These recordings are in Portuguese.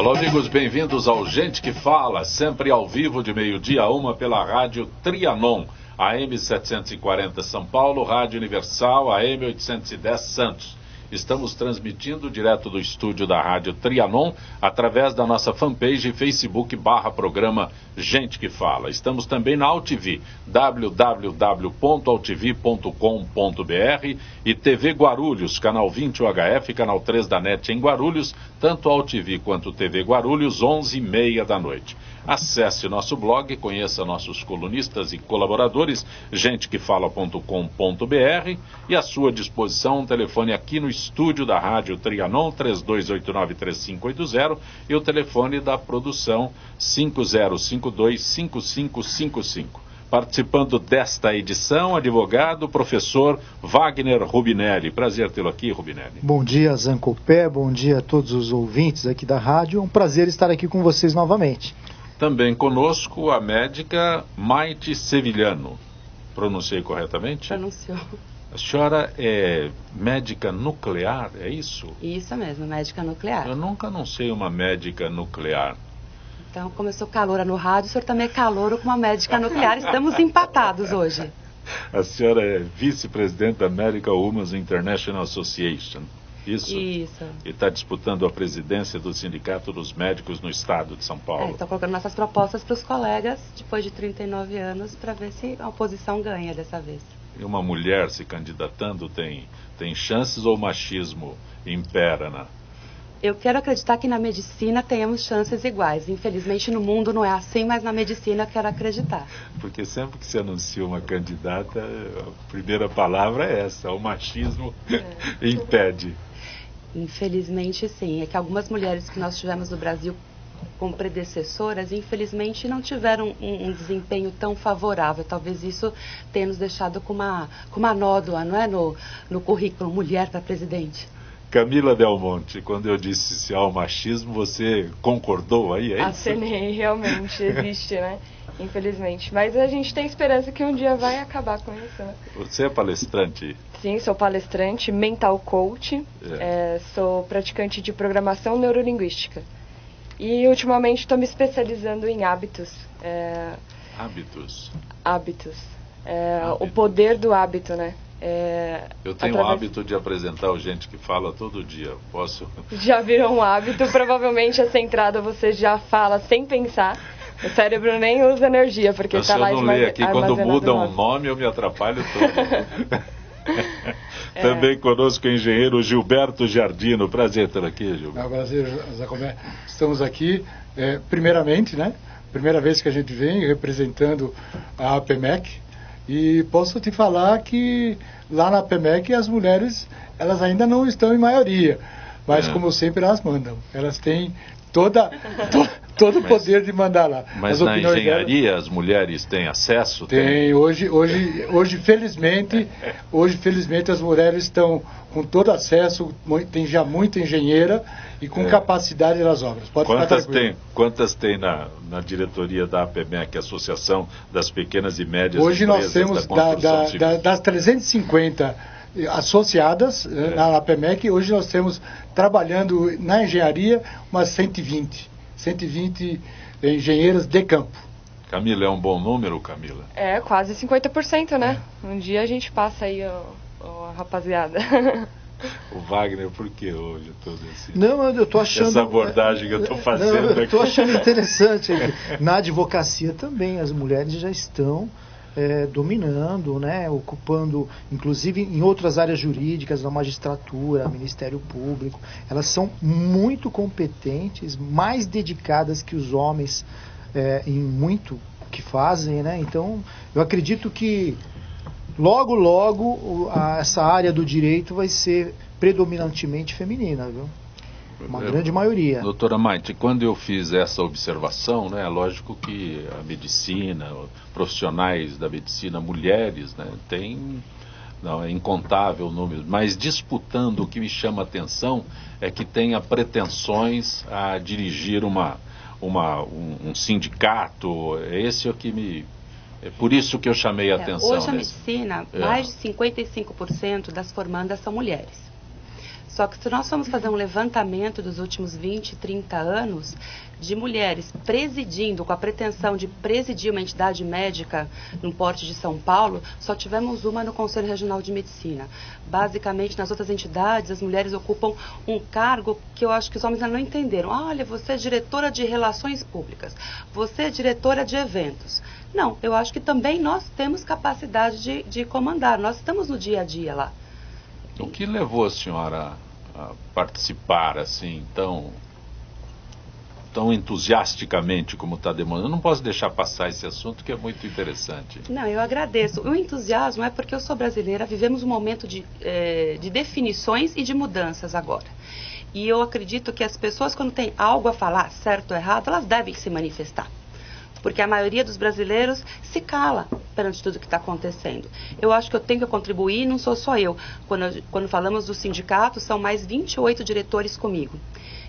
Alô, amigos, bem-vindos ao Gente que Fala, sempre ao vivo de meio-dia a 1 pela rádio Trianon, AM 740 São Paulo, Rádio Universal, AM 810 Santos. Estamos transmitindo direto do estúdio da rádio Trianon, através da nossa fanpage Facebook/programa Gente que Fala. Estamos também na AltV, www.altv.com.br e TV Guarulhos, canal 20 UHF, canal 3 da NET em Guarulhos, tanto AltV quanto TV Guarulhos, 11h30 da noite. Acesse nosso blog, conheça nossos colunistas e colaboradores, gentequefala.com.br, e à sua disposição um telefone aqui no estúdio da Rádio Trianon, 3289-3580, e o telefone da produção 5052-5555. Participando desta edição, advogado, professor Wagner Rubinelli. Prazer tê-lo aqui, Rubinelli. Bom dia, Zancopé, bom dia a todos os ouvintes aqui da rádio. É um prazer estar aqui com vocês novamente. Também conosco a médica Maite Sevilhano. Pronunciei corretamente? Pronunciou. A senhora é médica nuclear, é isso? Isso mesmo, médica nuclear. Eu nunca anunciei uma médica nuclear. Então, como eu sou caloura no rádio, o senhor também é calouro com uma médica nuclear. Estamos empatados hoje. A senhora é vice-presidente da Medical Women's International Association. Isso? Isso. E está disputando a presidência do Sindicato dos Médicos no Estado de São Paulo. Estou colocando nossas propostas para os colegas, depois de 39 anos, para ver se a oposição ganha dessa vez. E uma mulher se candidatando tem chances ou o machismo impera, né? Eu quero acreditar que na medicina tenhamos chances iguais. Infelizmente no mundo não é assim, mas na medicina eu quero acreditar. Porque sempre que se anuncia uma candidata, a primeira palavra é essa, o machismo impede. Infelizmente sim, é que algumas mulheres que nós tivemos no Brasil como predecessoras, infelizmente não tiveram um desempenho tão favorável. Talvez isso tenha nos deixado com uma nódoa, não é, no currículo, mulher para presidente. Camila Del Monte, quando eu disse se há o machismo, você concordou aí, é isso? Acenei, realmente, existe, né? Infelizmente. Mas a gente tem esperança que um dia vai acabar com isso, né? Você é palestrante? Sim, sou palestrante, mental coach, sou praticante de programação neurolinguística. E ultimamente estou me especializando em hábitos. Hábitos? Hábitos. O poder do hábito, né? Eu tenho o hábito de apresentar o Gente que Fala todo dia. Posso? Já virou um hábito, provavelmente essa entrada você já fala sem pensar. O cérebro nem usa energia, porque está lá eu não leio aqui, quando muda um nome eu me atrapalho todo. Também conosco o engenheiro Gilberto Giardino. Prazer ter aqui, Gilberto. Prazer, Zacomé. Estamos aqui, primeiramente, né? Primeira vez que a gente vem representando a APMEC. E posso te falar que lá na APMEC as mulheres, elas ainda não estão em maioria. Mas como sempre elas mandam. Elas têm todo o poder de mandar lá. Mas na engenharia as mulheres têm acesso? Tem. Hoje felizmente as mulheres estão com todo acesso, tem já muita engenheira e com capacidade nas obras. Quantas tem na diretoria da APMEC, Associação das Pequenas e Médias Hoje Empresas nós temos das 350 associadas na APMEC, hoje nós temos trabalhando na engenharia umas 120 engenheiras de campo. Camila, é um bom número, Camila? Quase 50%, né? Um dia a gente passa aí, rapaziada. O Wagner, por que hoje todo esse... Não, eu tô achando... Essa abordagem que eu estou fazendo aqui. Eu estou achando interessante. Na advocacia também, as mulheres já estão dominando, né, ocupando, inclusive em outras áreas jurídicas, na magistratura, Ministério Público. Elas são muito competentes, mais dedicadas que os homens em muito que fazem, né? Então, eu acredito que logo essa área do direito vai ser predominantemente feminina, viu? Uma grande maioria. Doutora Maite, quando eu fiz essa observação, né, é lógico que a medicina, profissionais da medicina, mulheres, né, tem é incontável número, mas disputando, o que me chama a atenção é que tenha pretensões a dirigir um sindicato. Esse é o que me... É por isso que eu chamei a atenção. Hoje a medicina, mais de 55% das formandas são mulheres. Só que se nós formos fazer um levantamento dos últimos 20, 30 anos de mulheres presidindo, com a pretensão de presidir uma entidade médica no porte de São Paulo, só tivemos uma no Conselho Regional de Medicina. Basicamente, nas outras entidades, as mulheres ocupam um cargo que eu acho que os homens ainda não entenderam. Olha, você é diretora de relações públicas, você é diretora de eventos. Não, eu acho que também nós temos capacidade de comandar, nós estamos no dia a dia lá. O que levou a senhora a participar assim, tão entusiasticamente como está demandando? Eu não posso deixar passar esse assunto, que é muito interessante. Não, eu agradeço. O entusiasmo é porque eu sou brasileira, vivemos um momento de definições e de mudanças agora. E eu acredito que as pessoas, quando têm algo a falar, certo ou errado, elas devem se manifestar. Porque a maioria dos brasileiros se cala perante tudo que está acontecendo. Eu acho que eu tenho que contribuir, não sou só eu. Quando falamos do sindicato, são mais 28 diretores comigo.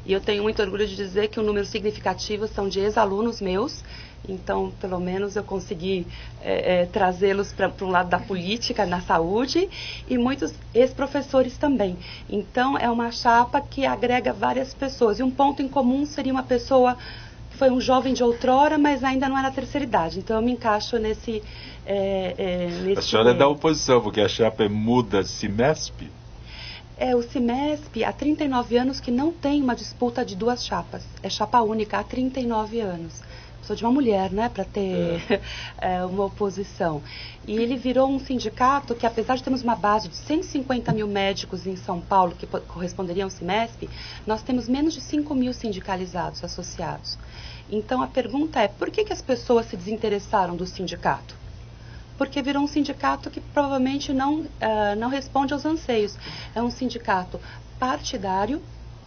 E eu tenho muito orgulho de dizer que um número significativo são de ex-alunos meus. Então, pelo menos, eu consegui trazê-los para um lado da política, na saúde, e muitos ex-professores também. Então, é uma chapa que agrega várias pessoas. E um ponto em comum seria uma pessoa... Foi um jovem de outrora, mas ainda não é na terceira idade. Então, eu me encaixo nesse... A senhora é da oposição, porque a chapa é Muda-Cimesp? O Cimesp, há 39 anos que não tem uma disputa de duas chapas. É chapa única há 39 anos. Sou de uma mulher, né, para ter uma oposição. E ele virou um sindicato que, apesar de termos uma base de 150 mil médicos em São Paulo, que corresponderiam ao Cimesp, nós temos menos de 5 mil sindicalizados associados. Então, a pergunta é, por que as pessoas se desinteressaram do sindicato? Porque virou um sindicato que provavelmente não responde aos anseios. É um sindicato partidário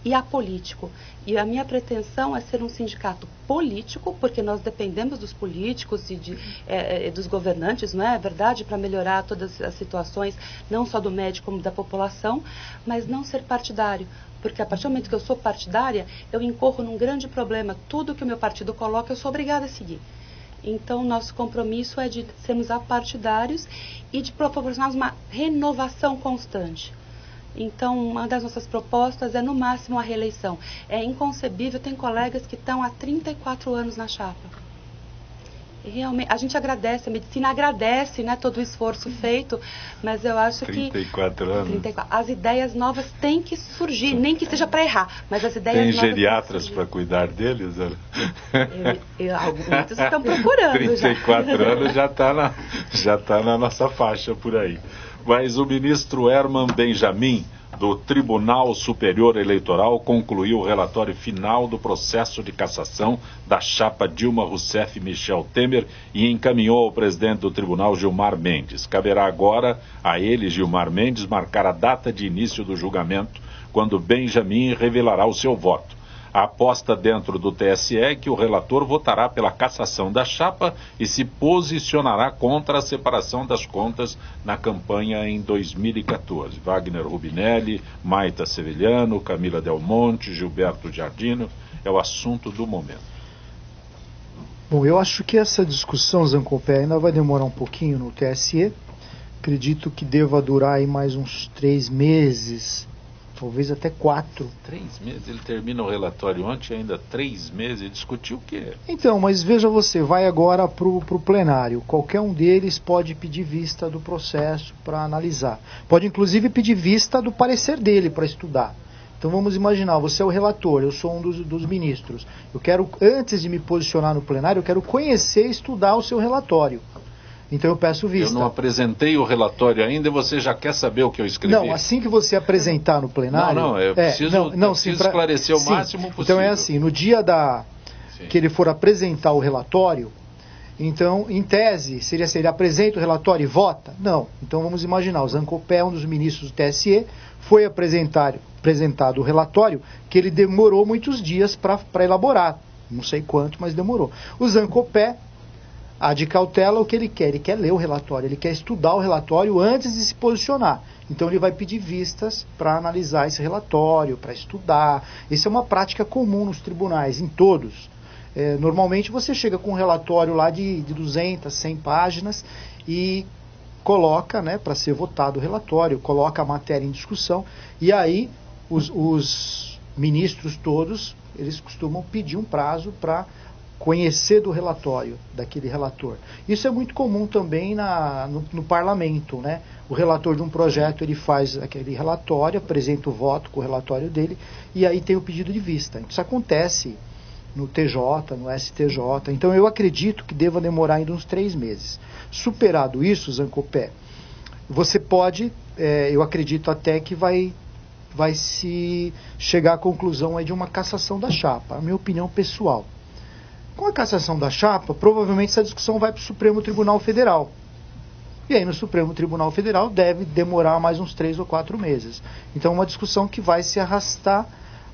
e apolítico. E a minha pretensão é ser um sindicato político, porque nós dependemos dos políticos e dos governantes, não é verdade, para melhorar todas as situações, não só do médico como da população, mas não ser partidário. Porque a partir do momento que eu sou partidária, eu incorro num grande problema. Tudo que o meu partido coloca, eu sou obrigada a seguir. Então, nosso compromisso é de sermos apartidários e de proporcionarmos uma renovação constante. Então, uma das nossas propostas é, no máximo, a reeleição. É inconcebível, tem colegas que estão há 34 anos na chapa. E realmente, a gente agradece, a medicina agradece, né, todo o esforço feito, mas eu acho 34 anos. 34 as ideias novas têm que surgir, nem que seja para errar, mas as ideias tem novas... Tem geriatras para cuidar deles? Muitos estão procurando 34 anos já tá na nossa faixa por aí. Mas o ministro Herman Benjamin, do Tribunal Superior Eleitoral, concluiu o relatório final do processo de cassação da chapa Dilma Rousseff e Michel Temer e encaminhou ao presidente do tribunal, Gilmar Mendes. Caberá agora a ele, Gilmar Mendes, marcar a data de início do julgamento, quando Benjamin revelará o seu voto. A aposta dentro do TSE é que o relator votará pela cassação da chapa e se posicionará contra a separação das contas na campanha em 2014. Wagner Rubinelli, Maita Sevilhano, Camila Del Monte, Gilberto Giardino, é o assunto do momento. Bom, eu acho que essa discussão, Zancopé, ainda vai demorar um pouquinho no TSE. Acredito que deva durar aí mais uns 3 meses, talvez até 4. 3 meses? Ele termina o relatório ontem, ainda 3 meses, discutiu o quê? Então, mas veja você, vai agora para o plenário. Qualquer um deles pode pedir vista do processo para analisar. Pode inclusive pedir vista do parecer dele para estudar. Então vamos imaginar, você é o relator, eu sou um dos ministros. Eu quero, antes de me posicionar no plenário, eu quero conhecer e estudar o seu relatório. Então eu peço vista. Eu não apresentei o relatório ainda e você já quer saber o que eu escrevi? Não, assim que você apresentar no plenário... eu preciso esclarecer o máximo possível. Então é assim, no dia que ele for apresentar o relatório, então, em tese, seria se ele apresenta o relatório e vota? Não. Então vamos imaginar, o Zancopé, um dos ministros do TSE, foi apresentado o relatório que ele demorou muitos dias para elaborar. Não sei quanto, mas demorou. O Zancopé, a de cautela, o que ele quer ler o relatório, ele quer estudar o relatório antes de se posicionar. Então ele vai pedir vistas para analisar esse relatório, para estudar. Isso é uma prática comum nos tribunais, em todos. Normalmente você chega com um relatório lá de 200, 100 páginas e coloca, né, para ser votado o relatório, coloca a matéria em discussão e aí os ministros todos, eles costumam pedir um prazo para conhecer do relatório, daquele relator. Isso é muito comum também no parlamento, né? O relator de um projeto, ele faz aquele relatório, apresenta o voto com o relatório dele, e aí tem o pedido de vista. Isso acontece no TJ, no STJ. Então eu acredito que deva demorar ainda uns 3 meses. Superado isso, Zancopé, você pode, eu acredito até que vai se chegar à conclusão aí de uma cassação da chapa, a minha opinião pessoal. Com a cassação da chapa, provavelmente essa discussão vai para o Supremo Tribunal Federal. E aí no Supremo Tribunal Federal deve demorar mais uns 3 ou 4 meses. Então é uma discussão que vai se arrastar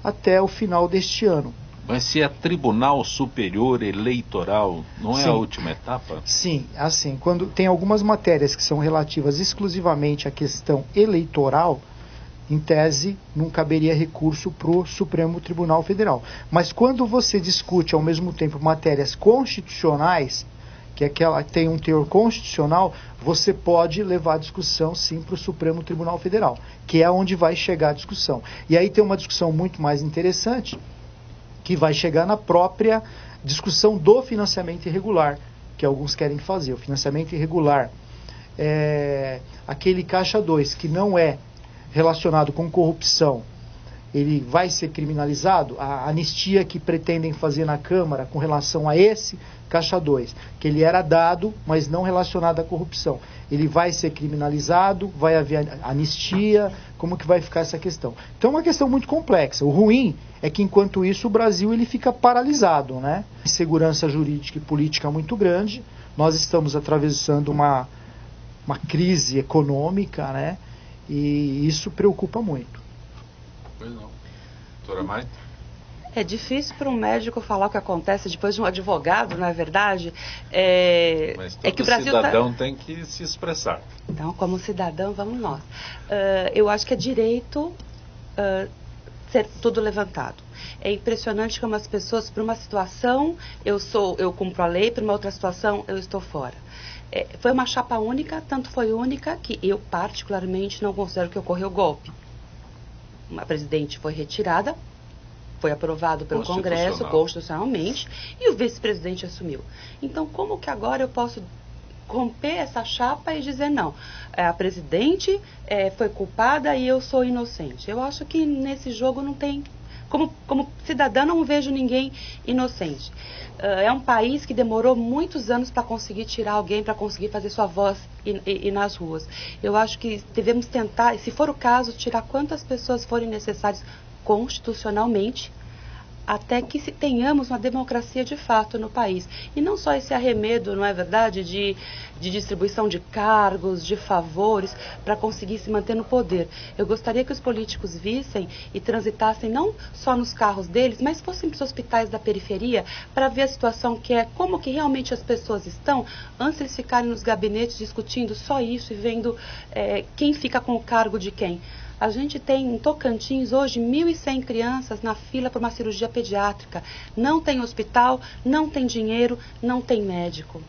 até o final deste ano. Mas se é Tribunal Superior Eleitoral, não é Sim. a última etapa? Sim, assim, quando tem algumas matérias que são relativas exclusivamente à questão eleitoral, em tese, não caberia recurso para o Supremo Tribunal Federal. Mas quando você discute ao mesmo tempo matérias constitucionais, que é aquela que tem um teor constitucional, você pode levar a discussão sim para o Supremo Tribunal Federal, que é onde vai chegar a discussão. E aí tem uma discussão muito mais interessante, que vai chegar na própria discussão do financiamento irregular, que alguns querem fazer. O financiamento irregular é aquele caixa 2 que não é relacionado com corrupção, ele vai ser criminalizado? A anistia que pretendem fazer na Câmara com relação a esse caixa 2, que ele era dado, mas não relacionado à corrupção, ele vai ser criminalizado? Vai haver anistia? Como que vai ficar essa questão? Então é uma questão muito complexa. O ruim é que enquanto isso o Brasil ele fica paralisado, né? Insegurança jurídica e política muito grande, nós estamos atravessando uma crise econômica, né? E isso preocupa muito. Pois não. Doutora Mai? É difícil para um médico falar o que acontece depois de um advogado, não é verdade? Mas todo É que o Brasil cidadão tem que se expressar. Então, como cidadão, vamos nós. Eu acho que é direito ser tudo levantado. É impressionante como as pessoas, para uma situação, eu cumpro a lei, para uma outra situação, eu estou fora. Foi uma chapa única, tanto foi única que eu particularmente não considero que ocorreu golpe. Uma presidente foi retirada, foi aprovado pelo Congresso constitucionalmente e o vice-presidente assumiu. Então, como que agora eu posso romper essa chapa e dizer não, a presidente foi culpada e eu sou inocente? Eu acho que nesse jogo não tem... Como cidadã, não vejo ninguém inocente. É um país que demorou muitos anos para conseguir tirar alguém, para conseguir fazer sua voz ir nas ruas. Eu acho que devemos tentar, se for o caso, tirar quantas pessoas forem necessárias constitucionalmente, até que tenhamos uma democracia de fato no país. E não só esse arremedo, não é verdade, de distribuição de cargos, de favores, para conseguir se manter no poder. Eu gostaria que os políticos vissem e transitassem não só nos carros deles, mas fossem para os hospitais da periferia para ver a situação que é, como que realmente as pessoas estão, antes de eles ficarem nos gabinetes discutindo só isso e vendo quem fica com o cargo de quem. A gente tem em Tocantins hoje 1.100 crianças na fila para uma cirurgia pediátrica. Não tem hospital, não tem dinheiro, não tem médico.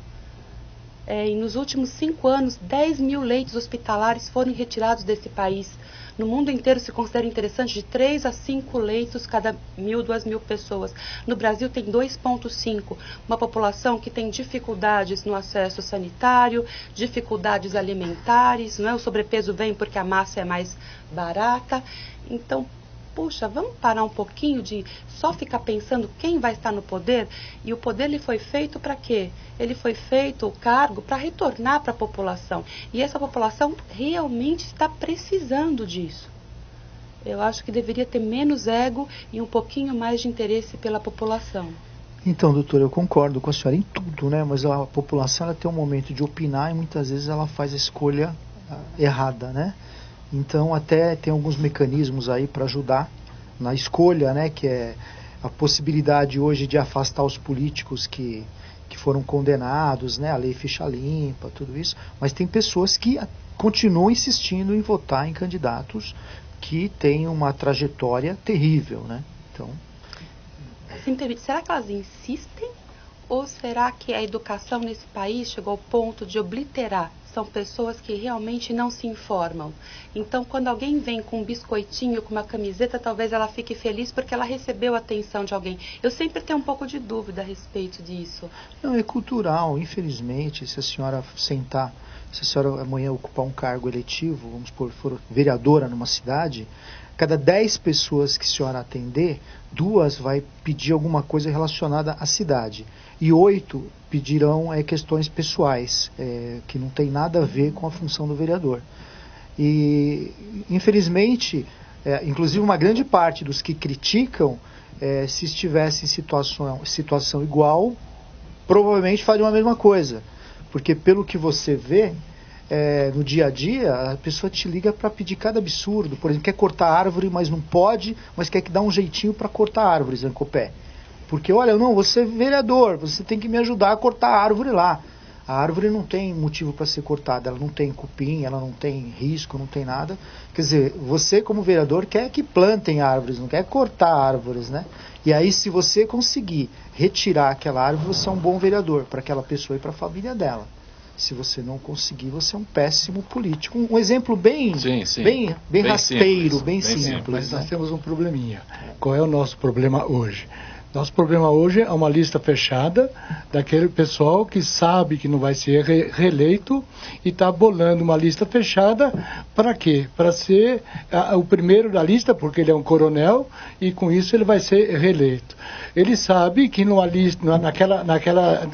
E nos últimos 5 anos, 10 mil leitos hospitalares foram retirados desse país. No mundo inteiro se considera interessante de 3 a 5 leitos cada 1.000, 2.000 pessoas. No Brasil tem 2,5. Uma população que tem dificuldades no acesso sanitário, dificuldades alimentares, não é? O sobrepeso vem porque a massa é mais barata. Então, puxa, vamos parar um pouquinho de só ficar pensando quem vai estar no poder? E o poder ele foi feito para quê? Ele foi feito, o cargo, para retornar para a população. E essa população realmente está precisando disso. Eu acho que deveria ter menos ego e um pouquinho mais de interesse pela população. Então, doutora, eu concordo com a senhora em tudo, né? Mas a população ela tem um momento de opinar e muitas vezes ela faz a escolha errada, né? Então, até tem alguns mecanismos aí para ajudar na escolha, né? Que é a possibilidade hoje de afastar os políticos que foram condenados, né? A lei ficha limpa, tudo isso. Mas tem pessoas que continuam insistindo em votar em candidatos que têm uma trajetória terrível, né? Então... Será que elas insistem? Ou será que a educação nesse país chegou ao ponto de obliterar são pessoas que realmente não se informam. Então, quando alguém vem com um biscoitinho, com uma camiseta, talvez ela fique feliz porque ela recebeu a atenção de alguém. Eu sempre tenho um pouco de dúvida a respeito disso. Não, é cultural, infelizmente, se a senhora sentar, se a senhora amanhã ocupar um cargo eletivo, vamos supor, for vereadora numa cidade, cada 10 pessoas que a senhora atender, 2 vai pedir alguma coisa relacionada à cidade. E 8 pedirão questões pessoais, que não tem nada a ver com a função do vereador. E, infelizmente, inclusive uma grande parte dos que criticam, se estivesse em situação igual, provavelmente fariam a mesma coisa. Porque pelo que você vê, no dia a dia, a pessoa te liga para pedir cada absurdo. Por exemplo, quer cortar árvore, mas não pode, mas quer que dá um jeitinho para cortar árvores, Zancopé. Porque, olha, não, você é vereador, você tem que me ajudar a cortar a árvore lá. A árvore não tem motivo para ser cortada, ela não tem cupim, ela não tem risco, não tem nada. Quer dizer, você como vereador quer que plantem árvores, não quer cortar árvores, né? E aí, se você conseguir retirar aquela árvore, você é um bom vereador para aquela pessoa e para a família dela. Se você não conseguir, você é um péssimo político. Um exemplo bem rasteiro, simples, bem simples. Mas né? nós temos um probleminha. Qual é o nosso problema hoje? Nosso problema hoje é uma lista fechada daquele pessoal que sabe que não vai ser reeleito e está bolando uma lista fechada para quê? Para ser o primeiro da lista, porque ele é um coronel e com isso ele vai ser reeleito. Ele sabe que numa lista,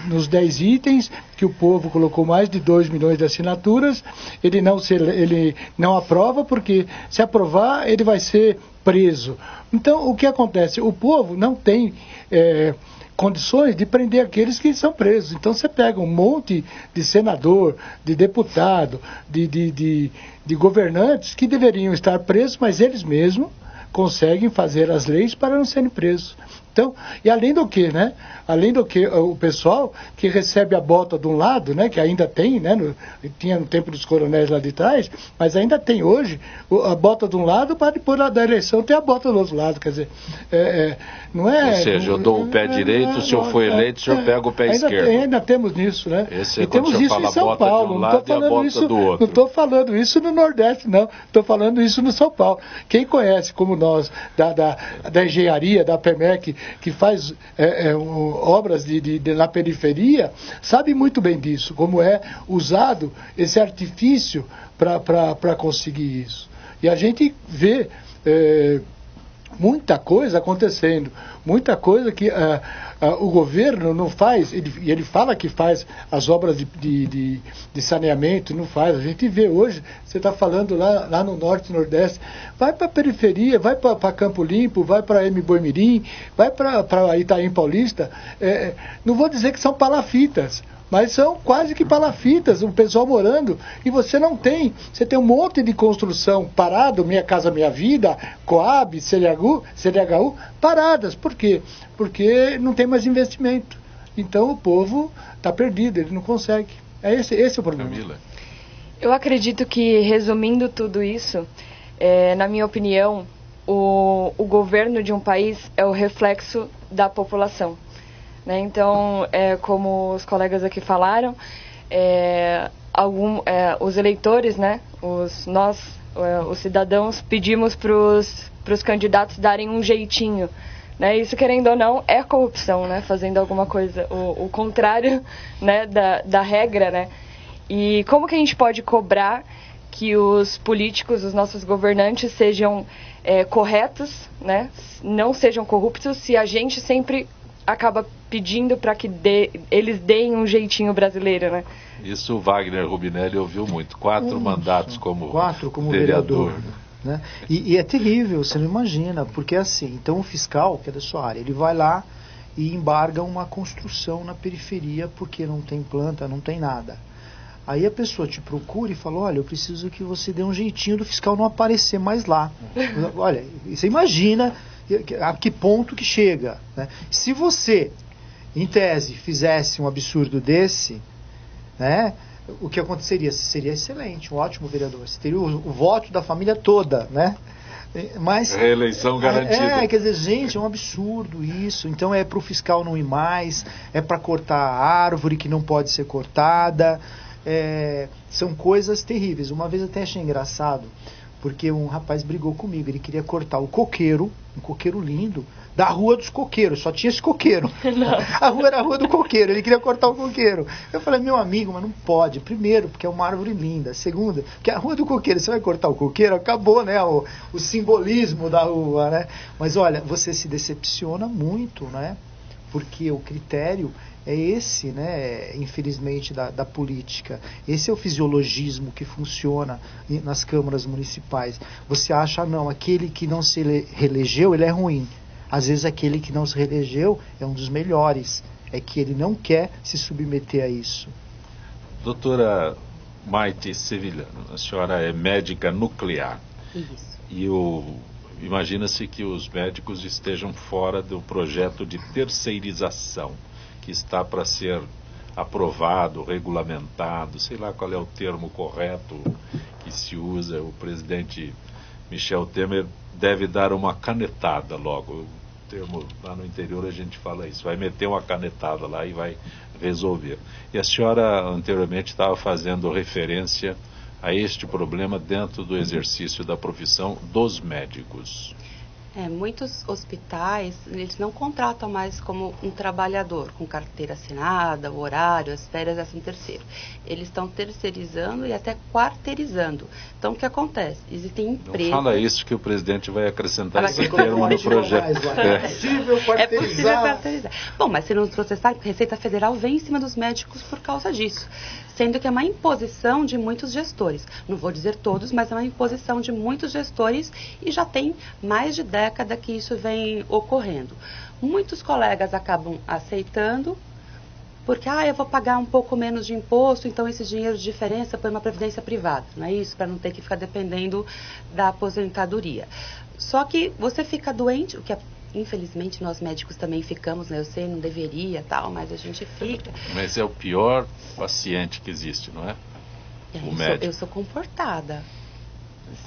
nos 10 itens que o povo colocou mais de 2 milhões de assinaturas, ele não aprova, porque se aprovar ele vai ser preso. Então, o que acontece? O povo não tem condições de prender aqueles que são presos. Então, você pega um monte de senador, de deputado, de governantes que deveriam estar presos, mas eles mesmos conseguem fazer as leis para não serem presos. Então, e além do que, né? Além do que, o pessoal que recebe a bota de um lado, né? Que ainda tem, né? Tinha no tempo dos coronéis lá de trás, mas ainda tem hoje a bota de um lado para depois da eleição ter a bota do outro lado. Quer dizer, não é... Ou seja, eu dou o pé direito, se eu for eleito, o senhor pega o pé esquerdo. Ainda temos nisso, né? E temos isso em São Paulo, não estou falando isso, não estou falando isso no Nordeste, não. Estou falando isso no São Paulo. Quem conhece como nós, da engenharia, da PEMEC, que faz obras na periferia, sabe muito bem disso, como é usado esse artifício para conseguir isso. E a gente vê muita coisa acontecendo, muita coisa que o governo não faz, ele fala que faz as obras de saneamento, não faz. A gente vê hoje, você está falando lá no Norte e Nordeste, vai para a periferia, vai para Campo Limpo, vai para Boimirim, vai para Itaim Paulista, não vou dizer que são palafitas, mas são quase que palafitas, o pessoal morando, e você tem um monte de construção parado, Minha Casa Minha Vida, Coab, CDHU, paradas. Por quê? Porque não tem mais investimento. Então o povo está perdido, ele não consegue. Esse é o problema. Camila. Eu acredito que, resumindo tudo isso, na minha opinião, o governo de um país é o reflexo da população. Né? Então, como os colegas aqui falaram, os eleitores, né? Os cidadãos, pedimos para os candidatos darem um jeitinho. Né? Isso, querendo ou não, é corrupção, né? Fazendo alguma coisa, o contrário, né? da regra. Né? E como que a gente pode cobrar que os políticos, os nossos governantes, sejam corretos, né? Não sejam corruptos, se a gente sempre acaba pedindo para que eles deem um jeitinho brasileiro, né? Isso o Wagner Rubinelli ouviu muito. 4 mandatos como vereador. Né? E é terrível, você não imagina, porque é assim, então o fiscal, que é da sua área, ele vai lá e embarga uma construção na periferia porque não tem planta, não tem nada. Aí a pessoa te procura e fala, olha, eu preciso que você dê um jeitinho do fiscal não aparecer mais lá. Olha, você imagina a que ponto que chega, né? Se você, em tese, fizesse um absurdo desse, né, o que aconteceria? Você seria excelente, um ótimo vereador. Você teria o voto da família toda, né? Mas, reeleição garantida. quer dizer, gente, é um absurdo isso. Então é para o fiscal não ir mais, é para cortar a árvore que não pode ser cortada. São coisas terríveis. Uma vez eu até achei engraçado, porque um rapaz brigou comigo. Ele queria cortar o coqueiro, um coqueiro lindo, da Rua dos Coqueiros. Só tinha esse coqueiro. A rua era a Rua do Coqueiro. Ele queria cortar o coqueiro. Eu falei, meu amigo, mas não pode. Primeiro, porque é uma árvore linda. Segundo, porque a Rua do Coqueiro, você vai cortar o coqueiro, acabou, né? O simbolismo da rua, né? Mas olha, você se decepciona muito, né? Porque o critério é esse, né, infelizmente, da política. Esse é o fisiologismo que funciona nas câmaras municipais. Você acha, não, aquele que não se reelegeu, ele é ruim. Às vezes aquele que não se reelegeu é um dos melhores. É que ele não quer se submeter a isso. Doutora Maite Sevilhano, a senhora é médica nuclear. Isso. E imagina-se que os médicos estejam fora do projeto de terceirização que está para ser aprovado, regulamentado, sei lá qual é o termo correto que se usa. O presidente Michel Temer deve dar uma canetada logo. O termo lá no interior a gente fala isso, vai meter uma canetada lá e vai resolver. E a senhora anteriormente estava fazendo referência a este problema dentro do exercício da profissão dos médicos. Muitos hospitais, eles não contratam mais como um trabalhador, com carteira assinada, o horário, as férias, 13º. Eles estão terceirizando e até quarteirizando. Então, o que acontece? Existem empresas... Não fala isso que o presidente vai acrescentar esse termo no projeto. É possível quarteirizar. Bom, mas se não processar, a Receita Federal vem em cima dos médicos por causa disso. Sendo que é uma imposição de muitos gestores. Não vou dizer todos, mas é uma imposição de muitos gestores e já tem mais de década que isso vem ocorrendo. Muitos colegas acabam aceitando, porque eu vou pagar um pouco menos de imposto, então esse dinheiro de diferença põe uma previdência privada, não é isso? Para não ter que ficar dependendo da aposentadoria. Só que você fica doente, o que infelizmente nós médicos também ficamos, né? Eu sei, não deveria, tal, mas a gente fica. Mas é o pior paciente que existe, não é? O médico. Eu sou comportada. Então,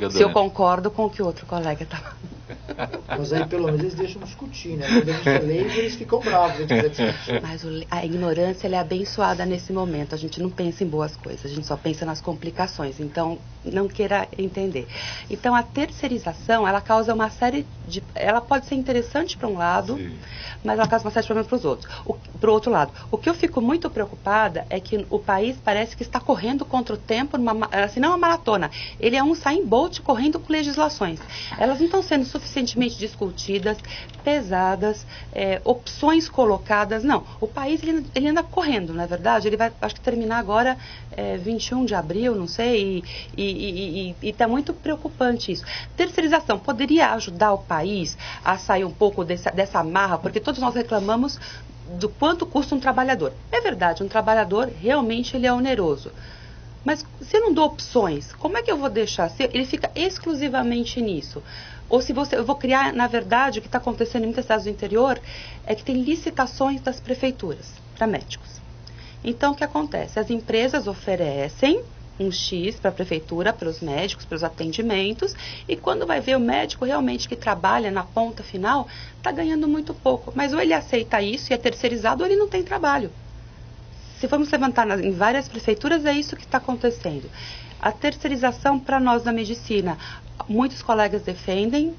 Se eu concordo com o que o outro colega está. Mas aí pelo menos eles deixam discutir, né? Quando a gente é leigo, eles ficam bravos. Mas a ignorância, ela é abençoada nesse momento. A gente não pensa em boas coisas, a gente só pensa nas complicações. Então, não queira entender. Então, a terceirização, ela causa uma série de... Ela pode ser interessante para um lado, sim, mas ela causa uma série de problemas para os outros. Para o outro lado, o que eu fico muito preocupada é que o país parece que está correndo contra o tempo, assim, não é uma maratona. Ele é um Usain Bolt correndo com legislações. Elas não estão sendo suficientemente discutidas, pesadas, opções colocadas. Não, o país ele anda correndo, não é verdade? Ele vai, acho que terminar agora 21 de abril, não sei, e está muito preocupante isso. Terceirização poderia ajudar o país a sair um pouco dessa amarra, porque todos nós reclamamos do quanto custa um trabalhador. É verdade, um trabalhador realmente ele é oneroso. Mas se eu não dou opções, como é que eu vou deixar? Se ele fica exclusivamente nisso. Ou se eu vou criar, na verdade, o que está acontecendo em muitas cidades do interior é que tem licitações das prefeituras para médicos. Então, o que acontece? As empresas oferecem um X para a prefeitura, para os médicos, para os atendimentos, e quando vai ver o médico realmente que trabalha na ponta final, está ganhando muito pouco. Mas ou ele aceita isso e é terceirizado, ou ele não tem trabalho. Se formos levantar em várias prefeituras, é isso que está acontecendo. A terceirização para nós da medicina, muitos colegas defendem,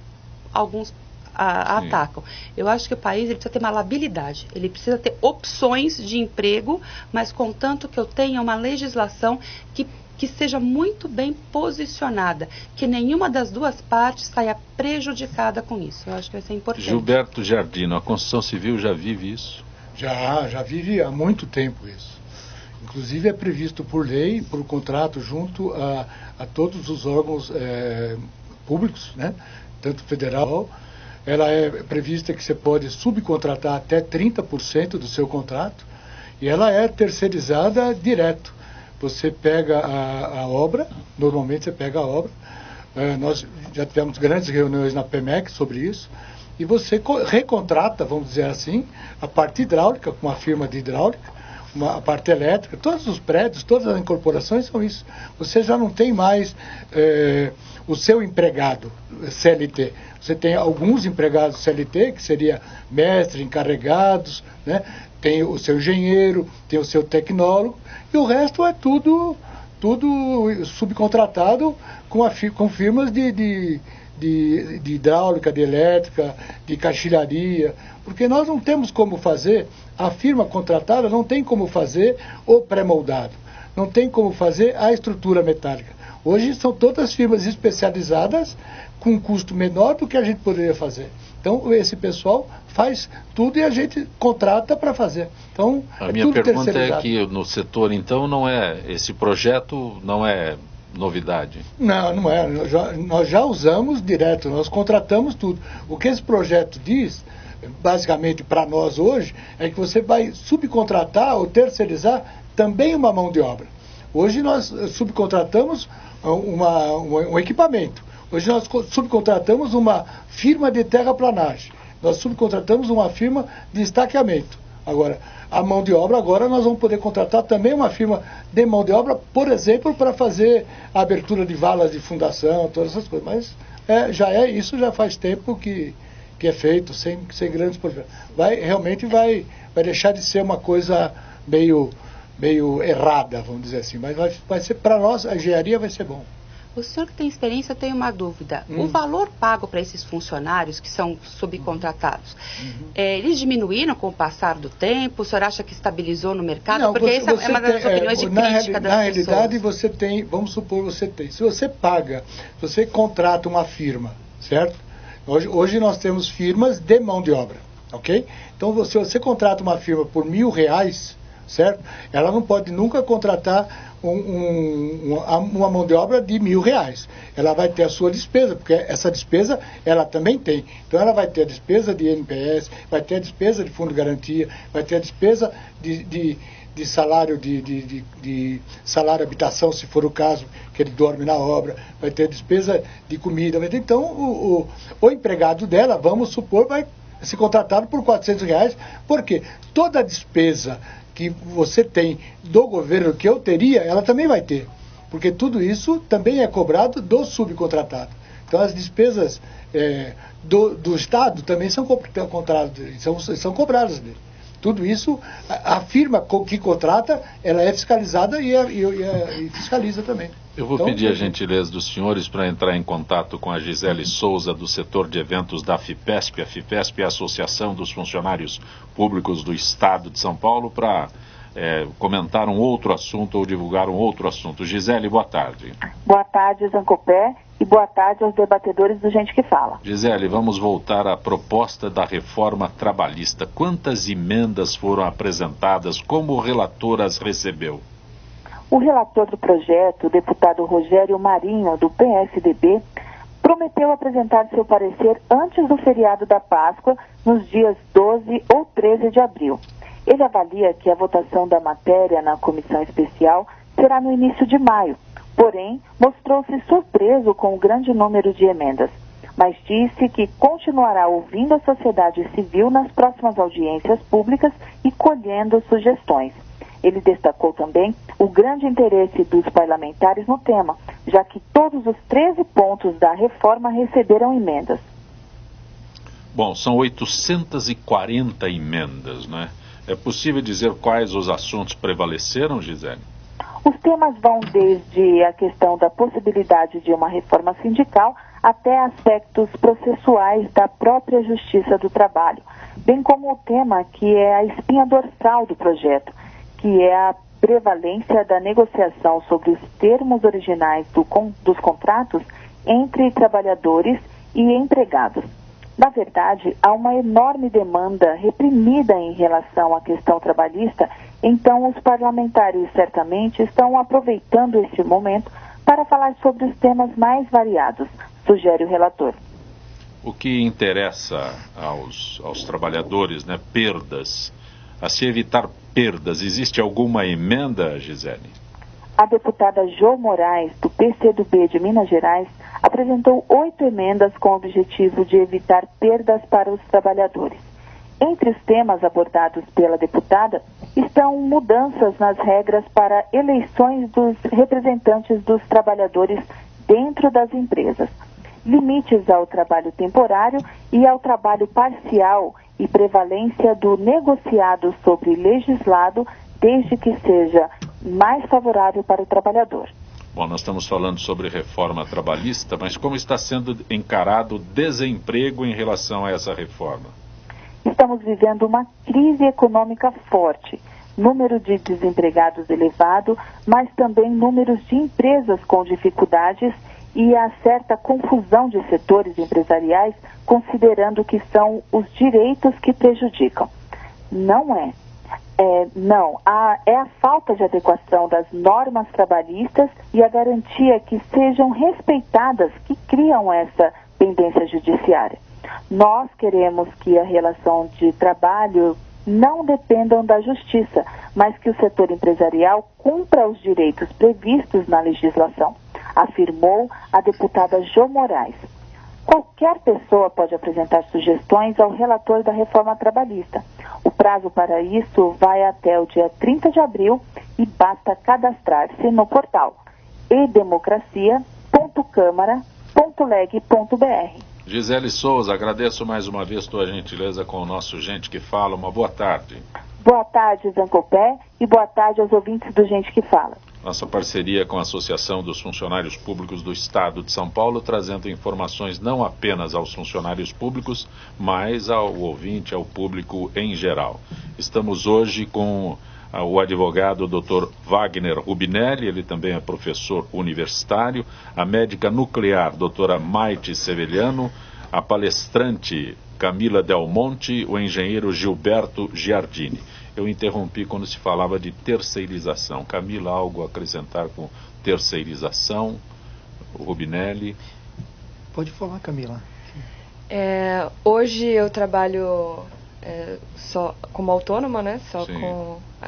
alguns atacam. Eu acho que o país ele precisa ter uma labilidade, ele precisa ter opções de emprego, mas contanto que eu tenha uma legislação que seja muito bem posicionada, que nenhuma das duas partes saia prejudicada com isso. Eu acho que vai ser importante. Gilberto Giardino, a construção civil já vive isso? Já vive há muito tempo isso. Inclusive é previsto por lei, por contrato, junto a todos os órgãos públicos, né? Tanto federal. Ela é prevista que você pode subcontratar até 30% do seu contrato e ela é terceirizada direto. Você pega a obra, normalmente você pega a obra, nós já tivemos grandes reuniões na PEMEC sobre isso, e você recontrata, vamos dizer assim, a parte hidráulica, com uma firma de hidráulica, a parte elétrica, todos os prédios, todas as incorporações são isso. Você já não tem mais o seu empregado CLT. Você tem alguns empregados CLT, que seria mestre, encarregados, né? Tem o seu engenheiro, tem o seu tecnólogo, e o resto é tudo subcontratado com firmas de hidráulica, de elétrica, de caixilharia, porque nós não temos como fazer, a firma contratada não tem como fazer o pré-moldado, não tem como fazer a estrutura metálica. Hoje são todas firmas especializadas com um custo menor do que a gente poderia fazer. Então, esse pessoal faz tudo e a gente contrata para fazer. Então, a minha pergunta é que no setor, então, esse projeto não é novidade? Não é. Nós já usamos direto, nós contratamos tudo. O que esse projeto diz, basicamente para nós hoje, é que você vai subcontratar ou terceirizar também uma mão de obra. Hoje nós subcontratamos um equipamento. Hoje nós subcontratamos uma firma de terraplanagem. Nós subcontratamos uma firma de estaqueamento. Agora, a mão de obra, agora nós vamos poder contratar também uma firma de mão de obra, por exemplo, para fazer a abertura de valas de fundação, todas essas coisas. Mas isso já faz tempo que é feito, sem grandes problemas. Realmente vai deixar de ser uma coisa meio errada, vamos dizer assim. Mas vai ser, para nós, a engenharia vai ser bom. O senhor que tem experiência, eu tenho uma dúvida. O valor pago para esses funcionários que são subcontratados, eles diminuíram com o passar do tempo? O senhor acha que estabilizou no mercado? Não, porque essa é uma das opiniões de crítica das pessoas. Na realidade, você tem, vamos supor, se você contrata uma firma, certo? Hoje nós temos firmas de mão de obra, ok? Então, se você contrata uma firma por R$1.000, certo? Ela não pode nunca contratar uma mão de obra de R$1.000. Ela vai ter a sua despesa, porque essa despesa ela também tem. Então ela vai ter a despesa de INPS, vai ter a despesa de fundo de garantia, vai ter a despesa de salário de salário habitação, se for o caso, que ele dorme na obra, vai ter a despesa de comida. Então o empregado dela, vamos supor, vai ser contratado por R$400, porque toda a despesa que você tem do governo, que eu teria, ela também vai ter. Porque tudo isso também é cobrado do subcontratado. Então as despesas do Estado também são cobradas dele. Tudo isso, a firma que contrata, ela é fiscalizada e fiscaliza também. Eu vou pedir a gentileza dos senhores para entrar em contato com a Gisele Souza, do setor de eventos da FIPESP. A FIPESP é a Associação dos Funcionários Públicos do Estado de São Paulo, para comentar um outro assunto ou divulgar um outro assunto. Gisele, boa tarde. Boa tarde, Zancopé, e boa tarde aos debatedores do Gente que Fala. Gisele, vamos voltar à proposta da reforma trabalhista. Quantas emendas foram apresentadas? Como o relator as recebeu? O relator do projeto, o deputado Rogério Marinho, do PSDB, prometeu apresentar seu parecer antes do feriado da Páscoa, nos dias 12 ou 13 de abril. Ele avalia que a votação da matéria na comissão especial será no início de maio, porém mostrou-se surpreso com o grande número de emendas, mas disse que continuará ouvindo a sociedade civil nas próximas audiências públicas e colhendo sugestões. Ele destacou também o grande interesse dos parlamentares no tema, já que todos os 13 pontos da reforma receberam emendas. Bom, são 840 emendas, né? É possível dizer quais os assuntos prevaleceram, Gisele? Os temas vão desde a questão da possibilidade de uma reforma sindical até aspectos processuais da própria Justiça do Trabalho, bem como o tema que é a espinha dorsal do projeto, que é a prevalência da negociação sobre os termos originais dos contratos entre trabalhadores e empregados. Na verdade, há uma enorme demanda reprimida em relação à questão trabalhista, então os parlamentares certamente estão aproveitando este momento para falar sobre os temas mais variados, sugere o relator. O que interessa aos trabalhadores, né? Perdas. A se evitar perdas, existe alguma emenda, Gisele? A deputada Jo Moraes, do PCdoB de Minas Gerais, apresentou 8 emendas com o objetivo de evitar perdas para os trabalhadores. Entre os temas abordados pela deputada estão mudanças nas regras para eleições dos representantes dos trabalhadores dentro das empresas, limites ao trabalho temporário e ao trabalho parcial e prevalência do negociado sobre legislado, desde que seja mais favorável para o trabalhador. Bom, nós estamos falando sobre reforma trabalhista, mas como está sendo encarado o desemprego em relação a essa reforma? Estamos vivendo uma crise econômica forte, número de desempregados elevado, mas também números de empresas com dificuldades e há certa confusão de setores empresariais, considerando que são os direitos que prejudicam. Não é. É a falta de adequação das normas trabalhistas e a garantia que sejam respeitadas que criam essa pendência judiciária. Nós queremos que a relação de trabalho não dependam da justiça, mas que o setor empresarial cumpra os direitos previstos na legislação, afirmou a deputada Jo Moraes. Qualquer pessoa pode apresentar sugestões ao relator da reforma trabalhista. O prazo para isso vai até o dia 30 de abril e basta cadastrar-se no portal edemocracia.câmara.leg.br. Gisele Souza, agradeço mais uma vez tua gentileza com o nosso Gente que Fala. Uma boa tarde. Boa tarde, Zancopé, e boa tarde aos ouvintes do Gente que Fala. Nossa parceria com a Associação dos Funcionários Públicos do Estado de São Paulo, trazendo informações não apenas aos funcionários públicos, mas ao ouvinte, ao público em geral. Estamos hoje com o advogado Dr. Wagner Rubinelli, ele também é professor universitário, a médica nuclear doutora Maite Seveliano, a palestrante Camila Del Monte, o engenheiro Gilberto Giardini. Eu interrompi quando se falava de terceirização. Camila, algo a acrescentar com terceirização? O Rubinelli? Pode falar, Camila. Hoje eu trabalho só como autônoma, né?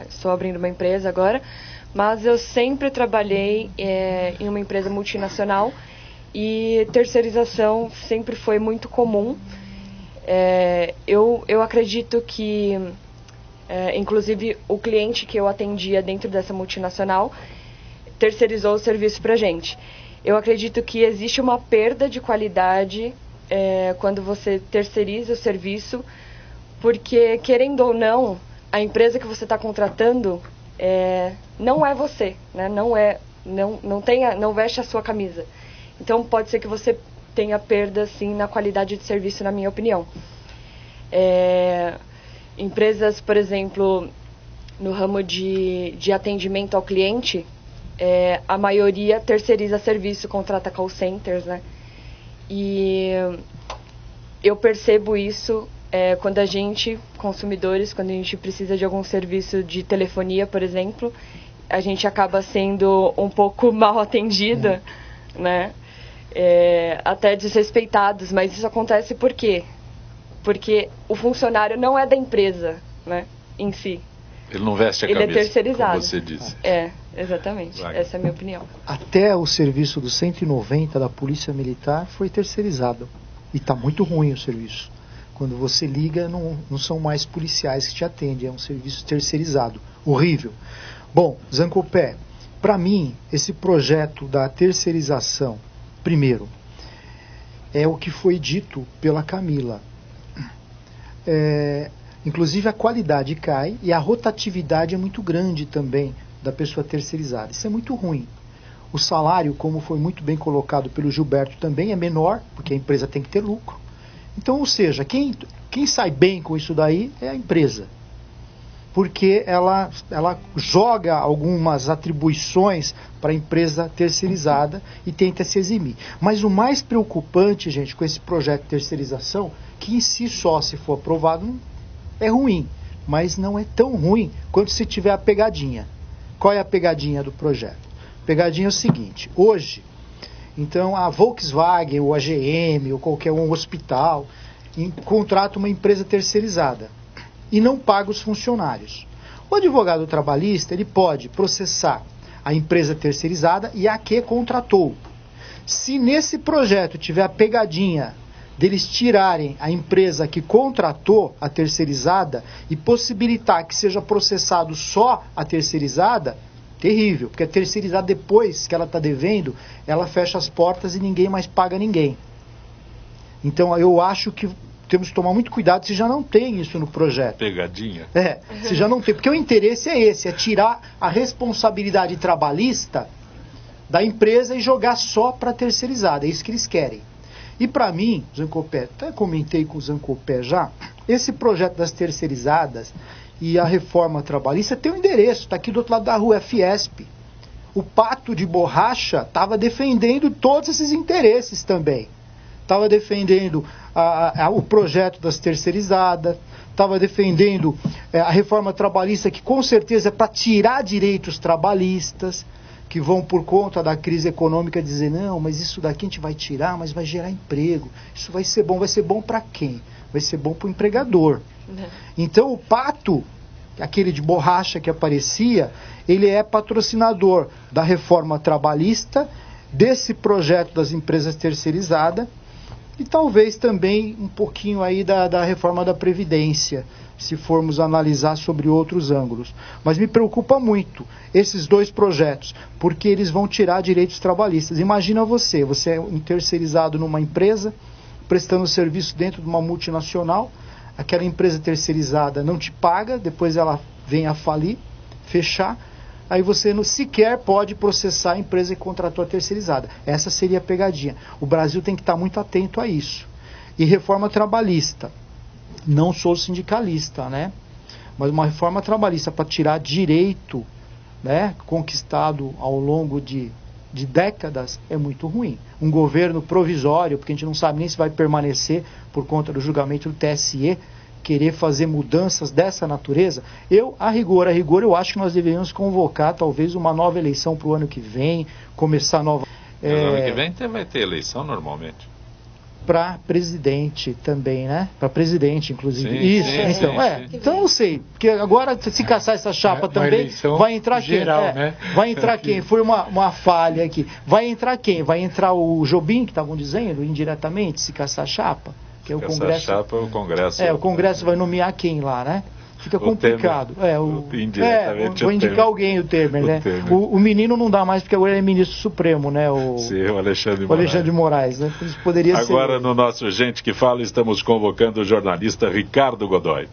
Estou abrindo uma empresa agora, mas eu sempre trabalhei em uma empresa multinacional e terceirização sempre foi muito comum. Eu acredito que inclusive o cliente que eu atendia dentro dessa multinacional terceirizou o serviço para a gente. Eu acredito que existe uma perda de qualidade quando você terceiriza o serviço, porque, querendo ou não, a empresa que você está contratando não é você, né? Não veste a sua camisa. Então pode ser que você tenha perda sim na qualidade de serviço, na minha opinião. Empresas, por exemplo, no ramo de atendimento ao cliente, a maioria terceiriza serviço, contrata call centers, né? E eu percebo isso quando a gente, consumidores, quando a gente precisa de algum serviço de telefonia, por exemplo, a gente acaba sendo um pouco mal atendida, né? Até desrespeitados, mas isso acontece por quê? Porque o funcionário não é da empresa, né, em si. Ele não veste a camisa, ele é terceirizado, como você disse. Exatamente. Wagner. Essa é a minha opinião. Até o serviço do 190 da Polícia Militar foi terceirizado. E está muito ruim o serviço. Quando você liga, não são mais policiais que te atendem, é um serviço terceirizado. Horrível. Bom, Zancopé, para mim, esse projeto da terceirização, primeiro, é o que foi dito pela Camila. Inclusive a qualidade cai e a rotatividade é muito grande também da pessoa terceirizada. Isso é muito ruim. O salário, como foi muito bem colocado pelo Gilberto, também é menor, porque a empresa tem que ter lucro. Então, ou seja, quem sai bem com isso daí é a empresa. Porque ela joga algumas atribuições para a empresa terceirizada e tenta se eximir. Mas o mais preocupante, gente, com esse projeto de terceirização, que em si só, se for aprovado, é ruim. Mas não é tão ruim quanto se tiver a pegadinha. Qual é a pegadinha do projeto? A pegadinha é o seguinte: hoje, então a Volkswagen, ou a GM, ou qualquer um hospital, contrata uma empresa terceirizada e não paga os funcionários. O advogado trabalhista, ele pode processar a empresa terceirizada e a que contratou. Se nesse projeto tiver a pegadinha deles tirarem a empresa que contratou a terceirizada e possibilitar que seja processado só a terceirizada, terrível, porque a terceirizada, depois que ela está devendo, ela fecha as portas e ninguém mais paga ninguém. Então eu acho que temos que tomar muito cuidado se já não tem isso no projeto. Pegadinha. Se já não tem, porque o interesse é esse, é tirar a responsabilidade trabalhista da empresa e jogar só para a terceirizada, é isso que eles querem. E para mim, Zancopé, até comentei com o Zancopé já, esse projeto das terceirizadas e a reforma trabalhista tem um endereço, está aqui do outro lado da rua, é Fiesp. O Pato de Borracha estava defendendo todos esses interesses também. Estava defendendo o projeto das terceirizadas, estava defendendo a reforma trabalhista, que com certeza é para tirar direitos trabalhistas, que vão por conta da crise econômica dizer, não, mas isso daqui a gente vai tirar, mas vai gerar emprego. Isso vai ser bom para quem? Vai ser bom para o empregador. Então o Pato, aquele de Borracha que aparecia, ele é patrocinador da reforma trabalhista, desse projeto das empresas terceirizadas, e talvez também um pouquinho aí da reforma da Previdência, se formos analisar sobre outros ângulos. Mas me preocupa muito esses dois projetos, porque eles vão tirar direitos trabalhistas. Imagina você é um terceirizado numa empresa, prestando serviço dentro de uma multinacional, aquela empresa terceirizada não te paga, depois ela vem a falir, fechar, aí você não sequer pode processar a empresa que contratou a terceirizada. Essa seria a pegadinha. O Brasil tem que estar muito atento a isso. E reforma trabalhista. Não sou sindicalista, né? Mas uma reforma trabalhista para tirar direito, né, conquistado ao longo de décadas é muito ruim. Um governo provisório, porque a gente não sabe nem se vai permanecer por conta do julgamento do TSE, querer fazer mudanças dessa natureza, a rigor, eu acho que nós deveríamos convocar talvez uma nova eleição para o ano que vem, começar nova... Mas ano que vem vai ter eleição normalmente. Para presidente também, né? Para presidente, inclusive. Sim, isso, sim, então, sim. Então eu sei, porque agora se caçar essa chapa também, vai entrar geral, quem? Né? Vai entrar quem? Foi uma falha aqui. Vai entrar quem? Vai entrar o Jobim, que estavam dizendo, indiretamente, se caçar a chapa? Que é o Congresso. Essa chapa, o Congresso. O Congresso vai nomear quem lá, né? Fica complicado. Indiretamente vou indicar alguém, o Temer, né? O menino não dá mais, porque agora ele é ministro supremo, né? Sim, o Alexandre Moraes. O Alexandre Moraes, né? Isso poderia ser. Agora, no nosso Gente que Fala, estamos convocando o jornalista Ricardo Godoy.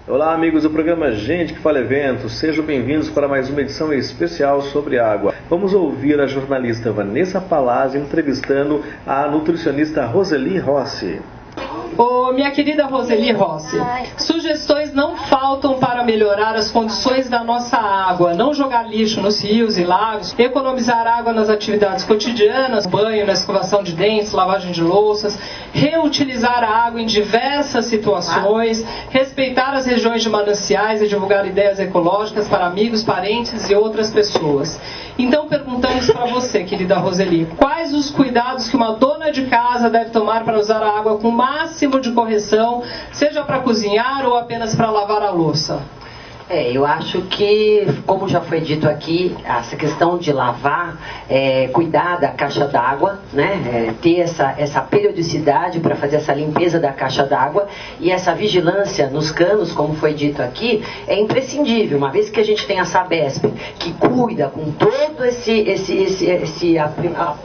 Olá, amigos do programa Gente que Fala Eventos, sejam bem-vindos para mais uma edição especial sobre água. Vamos ouvir a jornalista Vanessa Palazzi entrevistando a nutricionista Roseli Rossi. Minha querida Roseli Rossi, sugestões não faltam para melhorar as condições da nossa água, não jogar lixo nos rios e lagos, economizar água nas atividades cotidianas, banho, na escovação de dentes, lavagem de louças, reutilizar a água em diversas situações, respeitar as regiões de mananciais e divulgar ideias ecológicas para amigos, parentes e outras pessoas. Então perguntamos para você, querida Roseli, quais os cuidados que uma dona de casa deve tomar para usar a água com o máximo de correção, seja para cozinhar ou apenas para lavar a louça? Eu acho que, como já foi dito aqui, essa questão de lavar, cuidar da caixa d'água, né? Ter essa periodicidade para fazer essa limpeza da caixa d'água e essa vigilância nos canos, como foi dito aqui, é imprescindível. Uma vez que a gente tem a Sabesp, que cuida com todo esse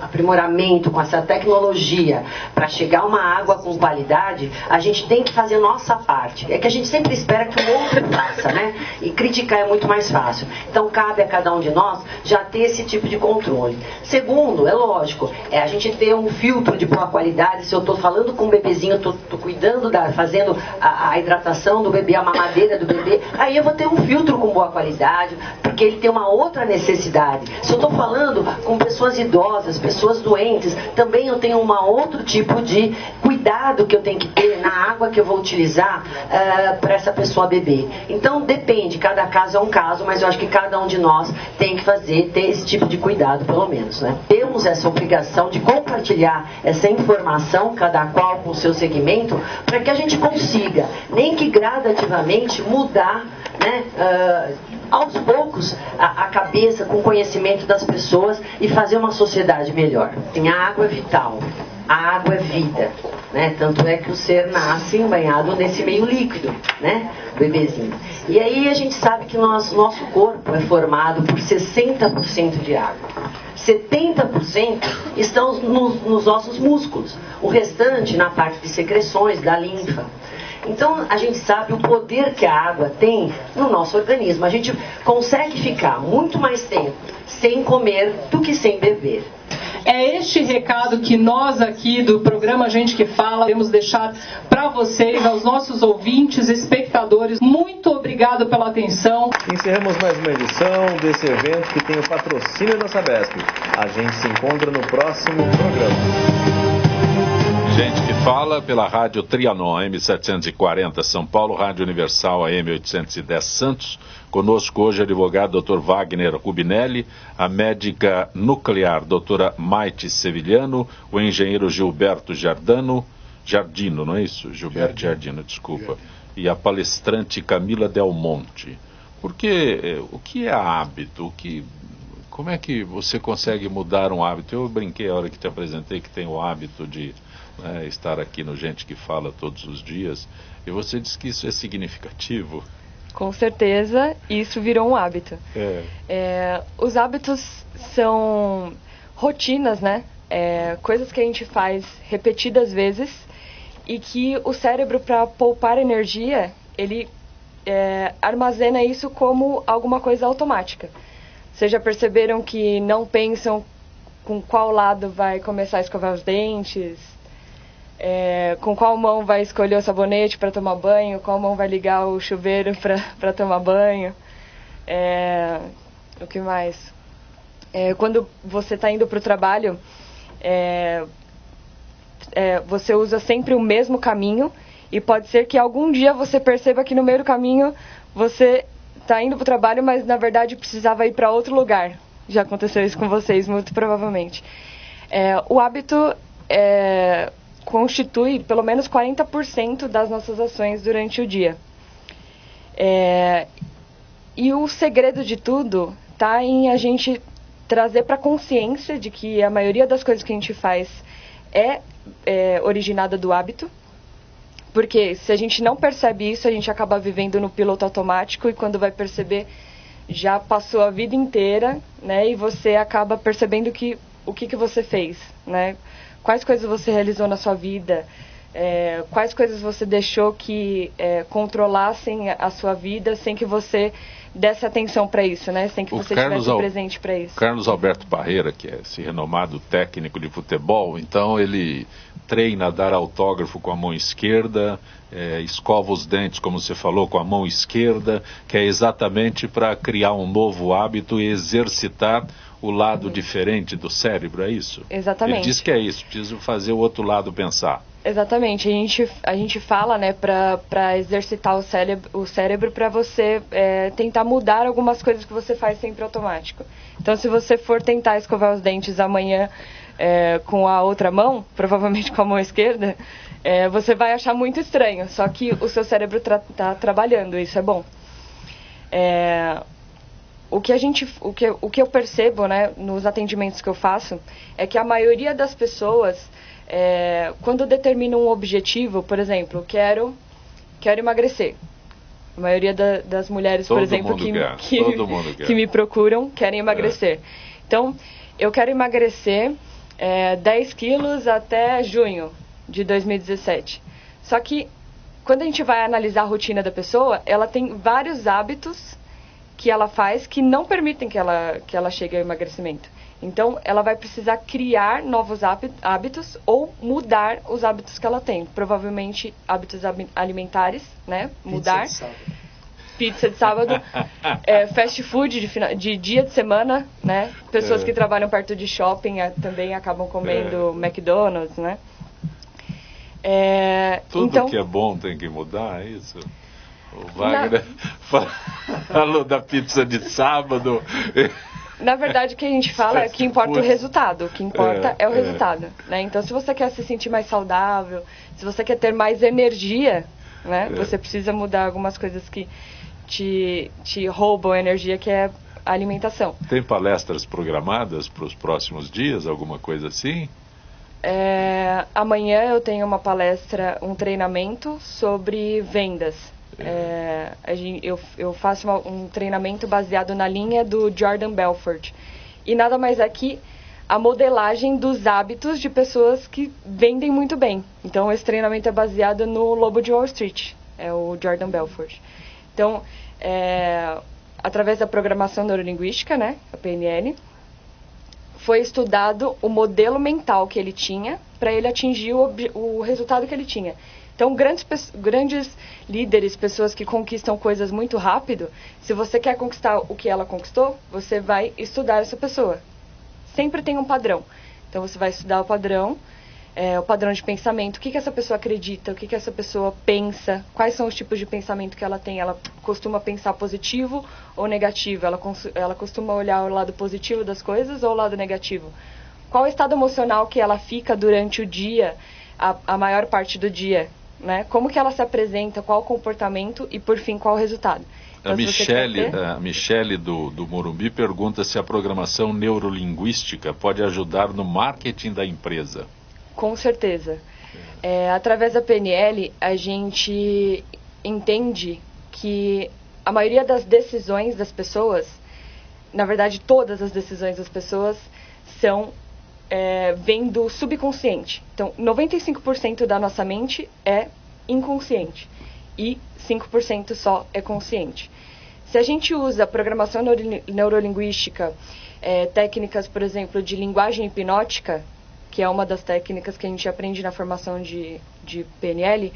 aprimoramento, com essa tecnologia, para chegar uma água com qualidade, a gente tem que fazer a nossa parte. É que a gente sempre espera que o outro faça, né? E criticar é muito mais fácil. Então cabe a cada um de nós já ter esse tipo de controle. Segundo, é lógico, a gente ter um filtro de boa qualidade. Se eu estou falando com o bebezinho, estou cuidando, fazendo a hidratação do bebê, a mamadeira do bebê, aí eu vou ter um filtro com boa qualidade, porque ele tem uma outra necessidade. Se eu estou falando com pessoas idosas, pessoas doentes, também eu tenho um outro tipo de cuidado que eu tenho que ter na água que eu vou utilizar para essa pessoa beber. Então depende, cada caso é um caso, mas eu acho que cada um de nós tem que ter esse tipo de cuidado, pelo menos, né? Temos essa obrigação de compartilhar essa informação, cada qual com o seu segmento, para que a gente consiga, nem que gradativamente, mudar, né, aos poucos, a cabeça com o conhecimento das pessoas e fazer uma sociedade melhor. A água é vital, a água é vida, né? Tanto é que o ser nasce banhado nesse meio líquido, né? O bebezinho. E aí a gente sabe que nosso corpo é formado por 60% de água. 70% estão nos nossos músculos, o restante na parte de secreções, da linfa. Então a gente sabe o poder que a água tem no nosso organismo. A gente consegue ficar muito mais tempo sem comer do que sem beber. É este recado que nós aqui do programa Gente que Fala queremos deixar para vocês, aos nossos ouvintes, espectadores. Muito obrigado pela atenção. Encerramos mais uma edição desse evento que tem o patrocínio da Sabesp. A gente se encontra no próximo programa. Gente que Fala pela Rádio Trianon, M740 São Paulo, Rádio Universal AM 810 Santos. Conosco hoje o advogado Dr. Wagner Rubinelli, a médica nuclear doutora Maite Sevilhano, o engenheiro Gilberto Jardino, não é isso? Gilberto Jardino, desculpa. E a palestrante Camila Del Monte. Porque o que é hábito? Como é que você consegue mudar um hábito? Eu brinquei a hora que te apresentei que tem o hábito de estar aqui no Gente que Fala todos os dias, e você disse que isso é significativo. Com certeza, isso virou um hábito. Os hábitos são rotinas, né? Coisas que a gente faz repetidas vezes e que o cérebro, para poupar energia, ele armazena isso como alguma coisa automática. Vocês já perceberam que não pensam com qual lado vai começar a escovar os dentes? Com qual mão vai escolher o sabonete para tomar banho, qual mão vai ligar o chuveiro para tomar banho. O que mais? Quando você está indo para o trabalho, você usa sempre o mesmo caminho, e pode ser que algum dia você perceba que no meio do caminho você está indo para o trabalho, mas na verdade precisava ir para outro lugar. Já aconteceu isso com vocês, muito provavelmente. O hábito constitui pelo menos 40% das nossas ações durante o dia. E o segredo de tudo está em a gente trazer para a consciência de que a maioria das coisas que a gente faz é originada do hábito. Porque se a gente não percebe isso, a gente acaba vivendo no piloto automático, e quando vai perceber, já passou a vida inteira, né? E você acaba percebendo o que você fez, né? Quais coisas você realizou na sua vida, quais coisas você deixou que controlassem a sua vida sem que você desse atenção para isso, né? Sem que você tivesse presente para isso. Carlos Alberto Parreira, que é esse renomado técnico de futebol, então ele treina a dar autógrafo com a mão esquerda, escova os dentes, como você falou, com a mão esquerda, que é exatamente para criar um novo hábito e exercitar o lado diferente do cérebro, é isso? Exatamente. Ele diz que é isso, preciso fazer o outro lado pensar. Exatamente, a gente fala, né, para exercitar o cérebro para você tentar mudar algumas coisas que você faz sempre automático. Então, se você for tentar escovar os dentes amanhã com a outra mão, provavelmente com a mão esquerda, você vai achar muito estranho, só que o seu cérebro está trabalhando, isso é bom. O que eu percebo, né, nos atendimentos que eu faço, é que a maioria das pessoas, quando determinam um objetivo, por exemplo, quero emagrecer. A maioria das mulheres, por exemplo, que me procuram, querem emagrecer. Então, eu quero emagrecer 10 quilos até junho de 2017. Só que, quando a gente vai analisar a rotina da pessoa, ela tem vários hábitos que ela faz que não permitem que ela chegue ao emagrecimento. Então, ela vai precisar criar novos hábitos ou mudar os hábitos que ela tem. Provavelmente, hábitos alimentares, né? Mudar. Pizza de sábado. Fast food de dia de semana, né? Pessoas que trabalham perto de shopping também acabam comendo McDonald's, né? Tudo que é bom tem que mudar, é isso? O Wagner falou da pizza de sábado. Na verdade, o que a gente fala é que importa o resultado. O que importa é o resultado, né? Então, se você quer se sentir mais saudável, se você quer ter mais energia, né? Você precisa mudar algumas coisas te roubam energia, que é a alimentação. Tem palestras programadas para os próximos dias, alguma coisa assim? Amanhã eu tenho uma palestra, um treinamento sobre vendas. Eu faço um treinamento baseado na linha do Jordan Belfort. E nada mais é que a modelagem dos hábitos de pessoas que vendem muito bem. Então, esse treinamento é baseado no Lobo de Wall Street, é o Jordan Belfort. Então, através da programação neurolinguística, né, a PNL, foi estudado o modelo mental que ele tinha para ele atingir o resultado que ele tinha. Então, grandes líderes, pessoas que conquistam coisas muito rápido, se você quer conquistar o que ela conquistou, você vai estudar essa pessoa. Sempre tem um padrão. Então, você vai estudar o padrão de pensamento, o que essa pessoa acredita, o que essa pessoa pensa, quais são os tipos de pensamento que ela tem. Ela costuma pensar positivo ou negativo? Ela costuma olhar o lado positivo das coisas ou o lado negativo? Qual o estado emocional que ela fica durante o dia, a maior parte do dia? Né? Como que ela se apresenta, qual o comportamento e, por fim, qual o resultado? Então, a Michele do Morumbi pergunta se a programação neurolinguística pode ajudar no marketing da empresa. Com certeza. Através da PNL, a gente entende que a maioria das decisões das pessoas, na verdade, todas as decisões das pessoas vêm do subconsciente. Então, 95% da nossa mente é inconsciente e 5% só é consciente. Se a gente usa programação neurolinguística, técnicas, por exemplo, de linguagem hipnótica, que é uma das técnicas que a gente aprende na formação de PNL,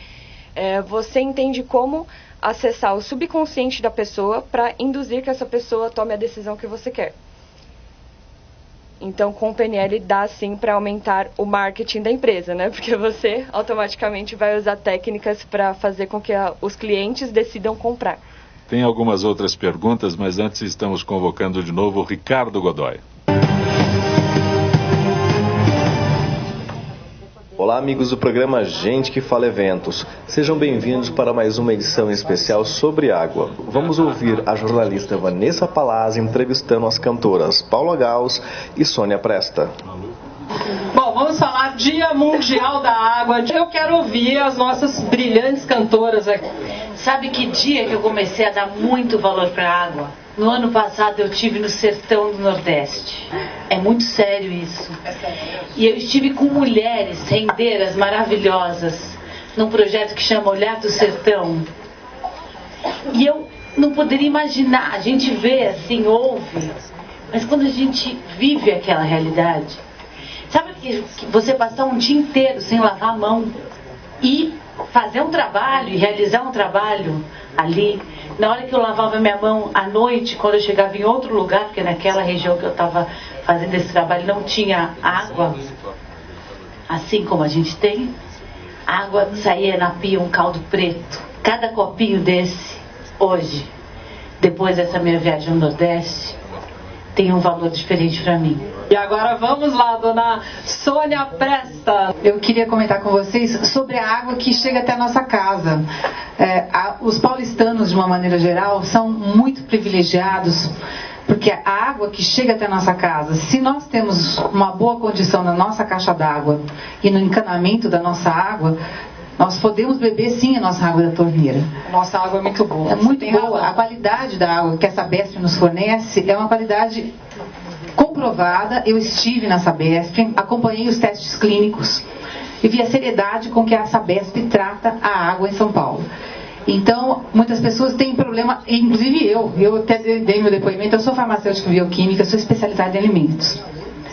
você entende como acessar o subconsciente da pessoa para induzir que essa pessoa tome a decisão que você quer. Então, com o PNL dá sim para aumentar o marketing da empresa, né? Porque você automaticamente vai usar técnicas para fazer com que os clientes decidam comprar. Tem algumas outras perguntas, mas antes estamos convocando de novo o Ricardo Godoy. Olá, amigos do programa Gente que Fala Eventos. Sejam bem-vindos para mais uma edição especial sobre água. Vamos ouvir a jornalista Vanessa Palazzi entrevistando as cantoras Paula Gauss e Sônia Presta. Bom, vamos falar Dia Mundial da Água. Eu quero ouvir as nossas brilhantes cantoras aqui. Sabe que dia que eu comecei a dar muito valor para a água? No ano passado eu estive no sertão do Nordeste. É muito sério isso. E eu estive com mulheres rendeiras maravilhosas num projeto que chama Olhar do Sertão. E eu não poderia imaginar, a gente vê assim, ouve, mas quando a gente vive aquela realidade, sabe que você passar um dia inteiro sem lavar a mão e fazer um trabalho e realizar um trabalho ali. Na hora que eu lavava minha mão à noite, quando eu chegava em outro lugar, porque naquela região que eu estava fazendo esse trabalho não tinha água, assim como a gente tem, a água saía na pia um caldo preto. Cada copinho desse, hoje, depois dessa minha viagem no Nordeste, tem um valor diferente para mim. E agora vamos lá, dona Sônia Presta. Eu queria comentar com vocês sobre a água que chega até a nossa casa. Os paulistanos, de uma maneira geral, são muito privilegiados, porque a água que chega até a nossa casa, se nós temos uma boa condição na nossa caixa d'água e no encanamento da nossa água, nós podemos beber sim a nossa água da torneira. Nossa água é muito boa. É muito boa. A qualidade da água que a Sabesp nos fornece é uma qualidade comprovada. Eu estive na Sabesp, acompanhei os testes clínicos e vi a seriedade com que a Sabesp trata a água em São Paulo. Então, muitas pessoas têm problema, inclusive eu até dei meu depoimento, eu sou farmacêutica bioquímica, sou especializada em alimentos.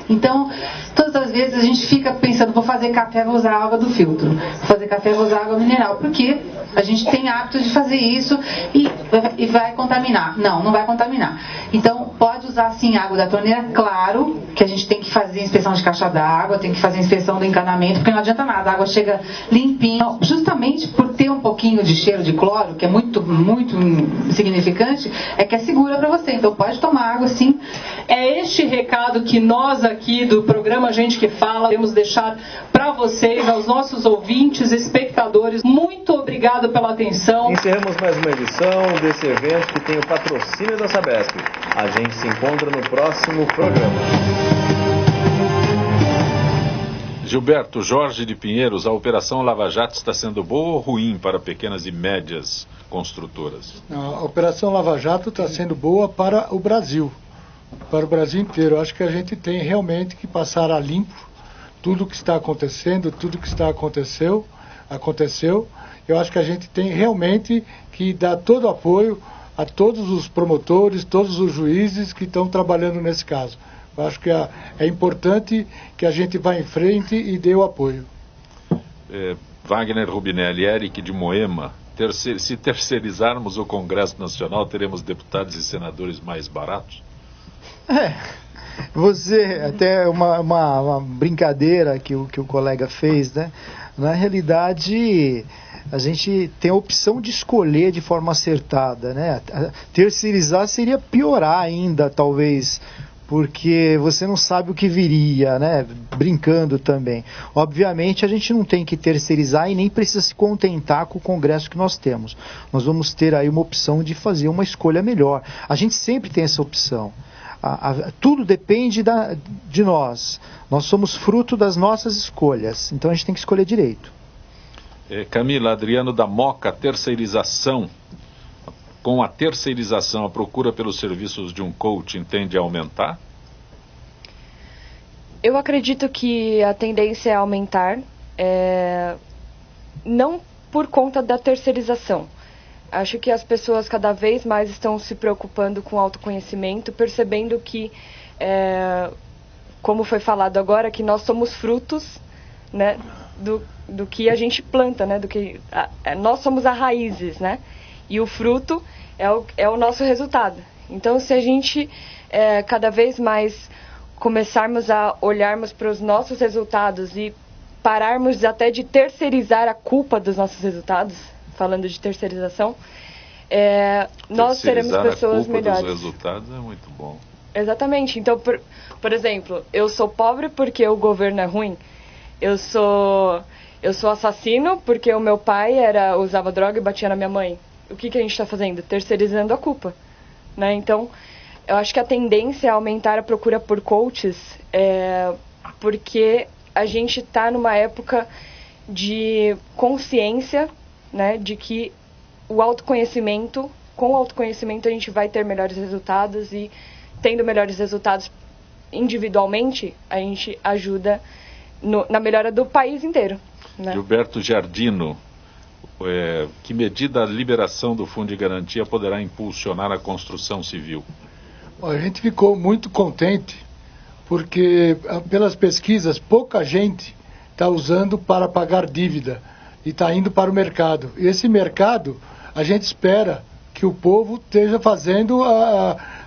Então, todas as vezes a gente fica pensando, vou fazer café, vou usar água do filtro. Vou fazer café, vou usar água mineral. Porque a gente tem hábito de fazer isso e vai contaminar. Não, não vai contaminar. Então, pode usar sim água da torneira. Claro que a gente tem que fazer inspeção de caixa d'água, tem que fazer inspeção do encanamento, porque não adianta nada, a água chega limpinha. Justamente por ter um pouquinho de cheiro de cloro, que é muito, muito significante, é que é segura para você. Então, pode tomar água sim. É este recado que nós aqui do programa Gente que Fala queremos deixar para vocês, aos nossos ouvintes, espectadores. Muito obrigado pela atenção. Encerramos mais uma edição desse evento que tem o patrocínio da Sabesp. A gente se encontra no próximo programa. Gilberto Jorge de Pinheiros, a Operação Lava Jato está sendo boa ou ruim para pequenas e médias construtoras? A Operação Lava Jato está sendo boa para o Brasil inteiro. Eu acho que a gente tem realmente que passar a limpo tudo o que está acontecendo, tudo que aconteceu. Eu acho que a gente tem realmente que dar todo o apoio a todos os promotores, todos os juízes que estão trabalhando nesse caso. Eu acho que é importante que a gente vá em frente e dê o apoio. Wagner Rubinelli, Eric de Moema, se terceirizarmos o Congresso Nacional, teremos deputados e senadores mais baratos? Até uma brincadeira que o colega fez, né? Na realidade, a gente tem a opção de escolher de forma acertada, né? Terceirizar seria piorar ainda, talvez, porque você não sabe o que viria, né? Brincando também. Obviamente, a gente não tem que terceirizar e nem precisa se contentar com o Congresso que nós temos. Nós vamos ter aí uma opção de fazer uma escolha melhor. A gente sempre tem essa opção. Tudo depende de nós. Nós somos fruto das nossas escolhas. Então, a gente tem que escolher direito. Camila, Adriano da Moca, terceirização. Com a terceirização, a procura pelos serviços de um coaching tende a aumentar? Eu acredito que a tendência é aumentar, não por conta da terceirização. Acho que as pessoas cada vez mais estão se preocupando com o autoconhecimento, percebendo que, como foi falado agora, que nós somos frutos, né, do que a gente planta, né, nós somos as raízes, né? E o fruto é o nosso resultado. Então, se a gente cada vez mais começarmos a olharmos para os nossos resultados e pararmos até de terceirizar a culpa dos nossos resultados, falando de terceirização, nós seremos pessoas melhores. A culpa dos resultados é muito bom. Exatamente. Então, por exemplo, eu sou pobre porque o governo é ruim. Eu sou assassino porque o meu pai usava droga e batia na minha mãe. O que a gente está fazendo? Terceirizando a culpa, né? Então, eu acho que a tendência é aumentar a procura por coaches, porque a gente está numa época de consciência, né, de que com o autoconhecimento a gente vai ter melhores resultados, e tendo melhores resultados individualmente, a gente ajuda na melhora do país inteiro, né? Gilberto Giardino, que medida a liberação do Fundo de Garantia poderá impulsionar a construção civil? A gente ficou muito contente porque, pelas pesquisas, pouca gente está usando para pagar dívida e está indo para o mercado. E esse mercado, a gente espera que o povo esteja fazendo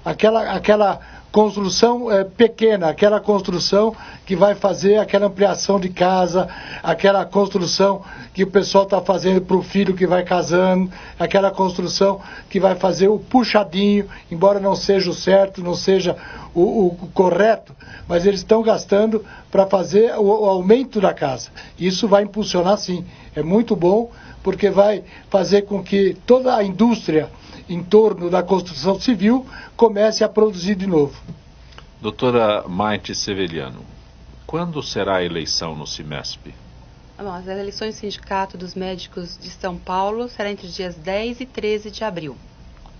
aquela construção pequena, aquela construção que vai fazer aquela ampliação de casa, aquela construção que o pessoal está fazendo para o filho que vai casando, aquela construção que vai fazer o puxadinho, embora não seja o certo, não seja o correto, mas eles estão gastando para fazer o aumento da casa. Isso vai impulsionar, sim. É muito bom, porque vai fazer com que toda a indústria em torno da construção civil comece a produzir de novo. Doutora Maite Severiano, quando será a eleição no CIMESP? Bom, as eleições do Sindicato dos Médicos de São Paulo será entre os dias 10 e 13 de abril.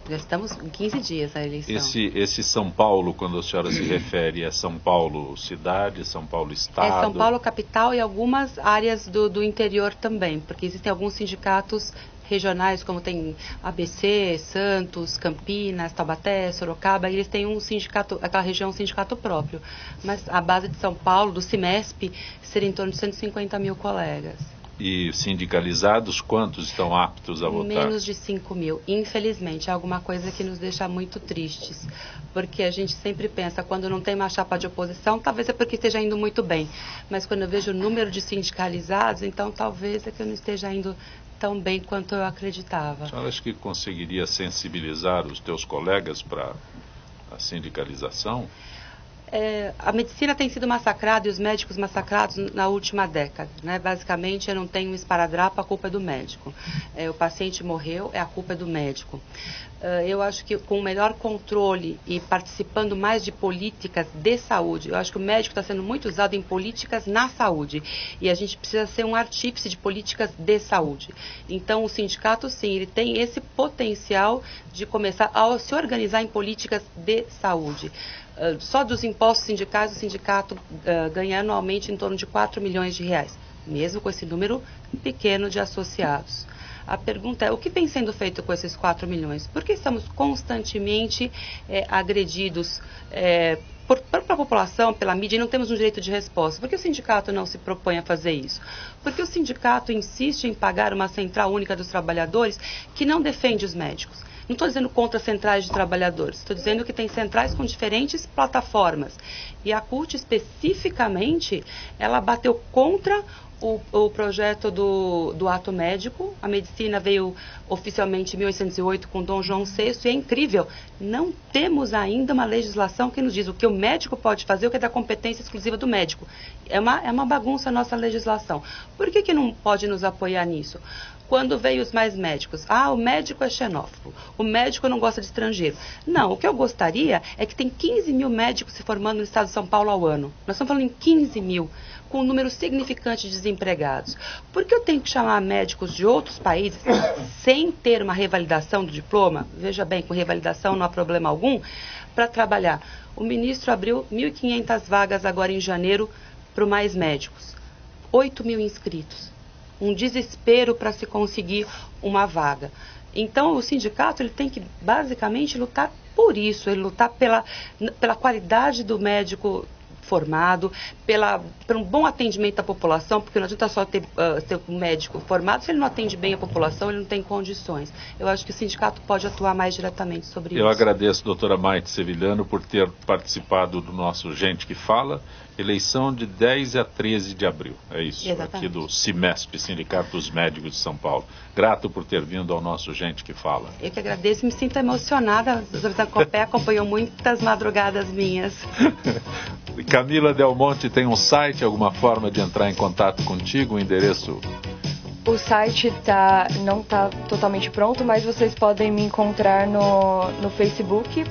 Já estamos em 15 dias na eleição. Esse São Paulo, quando a senhora se refere, é São Paulo cidade, São Paulo estado? É São Paulo capital e algumas áreas do interior também, porque existem alguns sindicatos regionais, como tem ABC, Santos, Campinas, Taubaté, Sorocaba, e eles têm um sindicato, aquela região um sindicato próprio. Mas a base de São Paulo, do CIMESP, seria em torno de 150 mil colegas. E sindicalizados, quantos estão aptos a votar? Menos de 5 mil. Infelizmente, é alguma coisa que nos deixa muito tristes. Porque a gente sempre pensa, quando não tem uma chapa de oposição, talvez é porque esteja indo muito bem. Mas quando eu vejo o número de sindicalizados, então talvez é que eu não esteja indo tão bem quanto eu acreditava. A senhora acha que conseguiria sensibilizar os teus colegas para a sindicalização? A medicina tem sido massacrada e os médicos massacrados na última década, né? Basicamente, eu não tenho um esparadrapo, a culpa é do médico. O paciente morreu, a culpa é do médico. Eu acho que com o melhor controle e participando mais de políticas de saúde, eu acho que o médico está sendo muito usado em políticas na saúde e a gente precisa ser um artífice de políticas de saúde. Então, o sindicato, sim, ele tem esse potencial de começar a se organizar em políticas de saúde. Só dos impostos sindicais, o sindicato ganha anualmente em torno de 4 milhões de reais, mesmo com esse número pequeno de associados. A pergunta é, o que vem sendo feito com esses 4 milhões? Por que estamos constantemente agredidos pela população, pela mídia, e não temos um direito de resposta? Por que o sindicato não se propõe a fazer isso? Porque o sindicato insiste em pagar uma central única dos trabalhadores que não defende os médicos. Não estou dizendo contra centrais de trabalhadores, estou dizendo que tem centrais com diferentes plataformas. E a CUT, especificamente, ela bateu contra o projeto do ato médico. A medicina veio oficialmente em 1808 com Dom João VI e é incrível. Não temos ainda uma legislação que nos diz o que o médico pode fazer, o que é da competência exclusiva do médico. É uma bagunça a nossa legislação. Por que não pode nos apoiar nisso? Quando veio os mais médicos, o médico é xenófobo, o médico não gosta de estrangeiro. Não, o que eu gostaria é que tem 15 mil médicos se formando no estado de São Paulo ao ano. Nós estamos falando em 15 mil, com um número significante de desempregados. Por que eu tenho que chamar médicos de outros países sem ter uma revalidação do diploma? Veja bem, com revalidação não há problema algum, para trabalhar. O ministro abriu 1.500 vagas agora em janeiro para o Mais Médicos. 8 mil inscritos. Um desespero para se conseguir uma vaga. Então, o sindicato ele tem que, basicamente, lutar por isso, ele lutar pela qualidade do médico formado, por um bom atendimento à população, porque não adianta só ter um médico formado, se ele não atende bem a população, ele não tem condições. Eu acho que o sindicato pode atuar mais diretamente sobre isso. Eu agradeço, doutora Maite Sevilhano, por ter participado do nosso Gente que Fala, eleição de 10 a 13 de abril, é isso, exatamente. Aqui do CIMESP, Sindicato dos Médicos de São Paulo. Grato por ter vindo ao nosso Gente que Fala. Eu que agradeço, me sinto emocionada, a doutora Zancopé acompanhou muitas madrugadas minhas. Camila Del Monte tem um site, alguma forma de entrar em contato contigo, o endereço? O site não está totalmente pronto, mas vocês podem me encontrar no Facebook.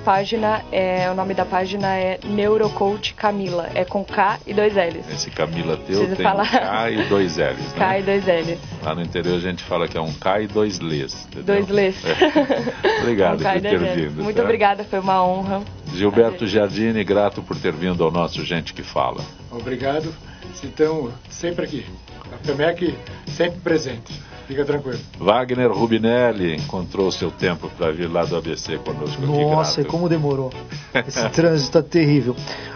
O nome da página é Neurocoach Camila. É com K e 2 Ls. Esse Camila teu tem K e 2 Ls, né? K e 2 Ls. Lá no interior a gente fala que é um K e 2 Ls. 2 Ls. Obrigado por ter vindo. Muito obrigada, foi uma honra. Gilberto Giardini, grato por ter vindo ao nosso Gente que Fala. Obrigado. Então, sempre aqui. A PEMEC sempre presente. Fica tranquilo. Wagner Rubinelli encontrou seu tempo para vir lá do ABC conosco. Nossa, como demorou. Esse trânsito está terrível.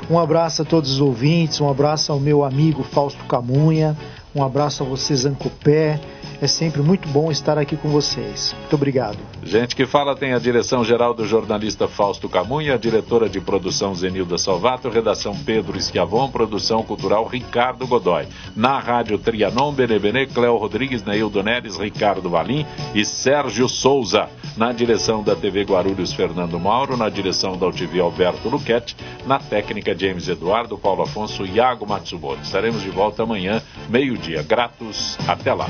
Um abraço a todos os ouvintes, um abraço ao meu amigo Fausto Camunha, um abraço a você, Zancopé. É sempre muito bom estar aqui com vocês. Muito obrigado. Gente que Fala tem a direção geral do jornalista Fausto Camunha, a diretora de produção Zenilda Salvato, redação Pedro Esquiavon, produção cultural Ricardo Godoy. Na Rádio Trianon, Benebene, Cléo Rodrigues, Neildo Neres, Ricardo Valim e Sérgio Souza. Na direção da TV Guarulhos, Fernando Mauro, na direção da UTV Alberto Luquete, na técnica James Eduardo, Paulo Afonso e Iago Matsumoto. Estaremos de volta amanhã, meio-dia. Gratos, até lá.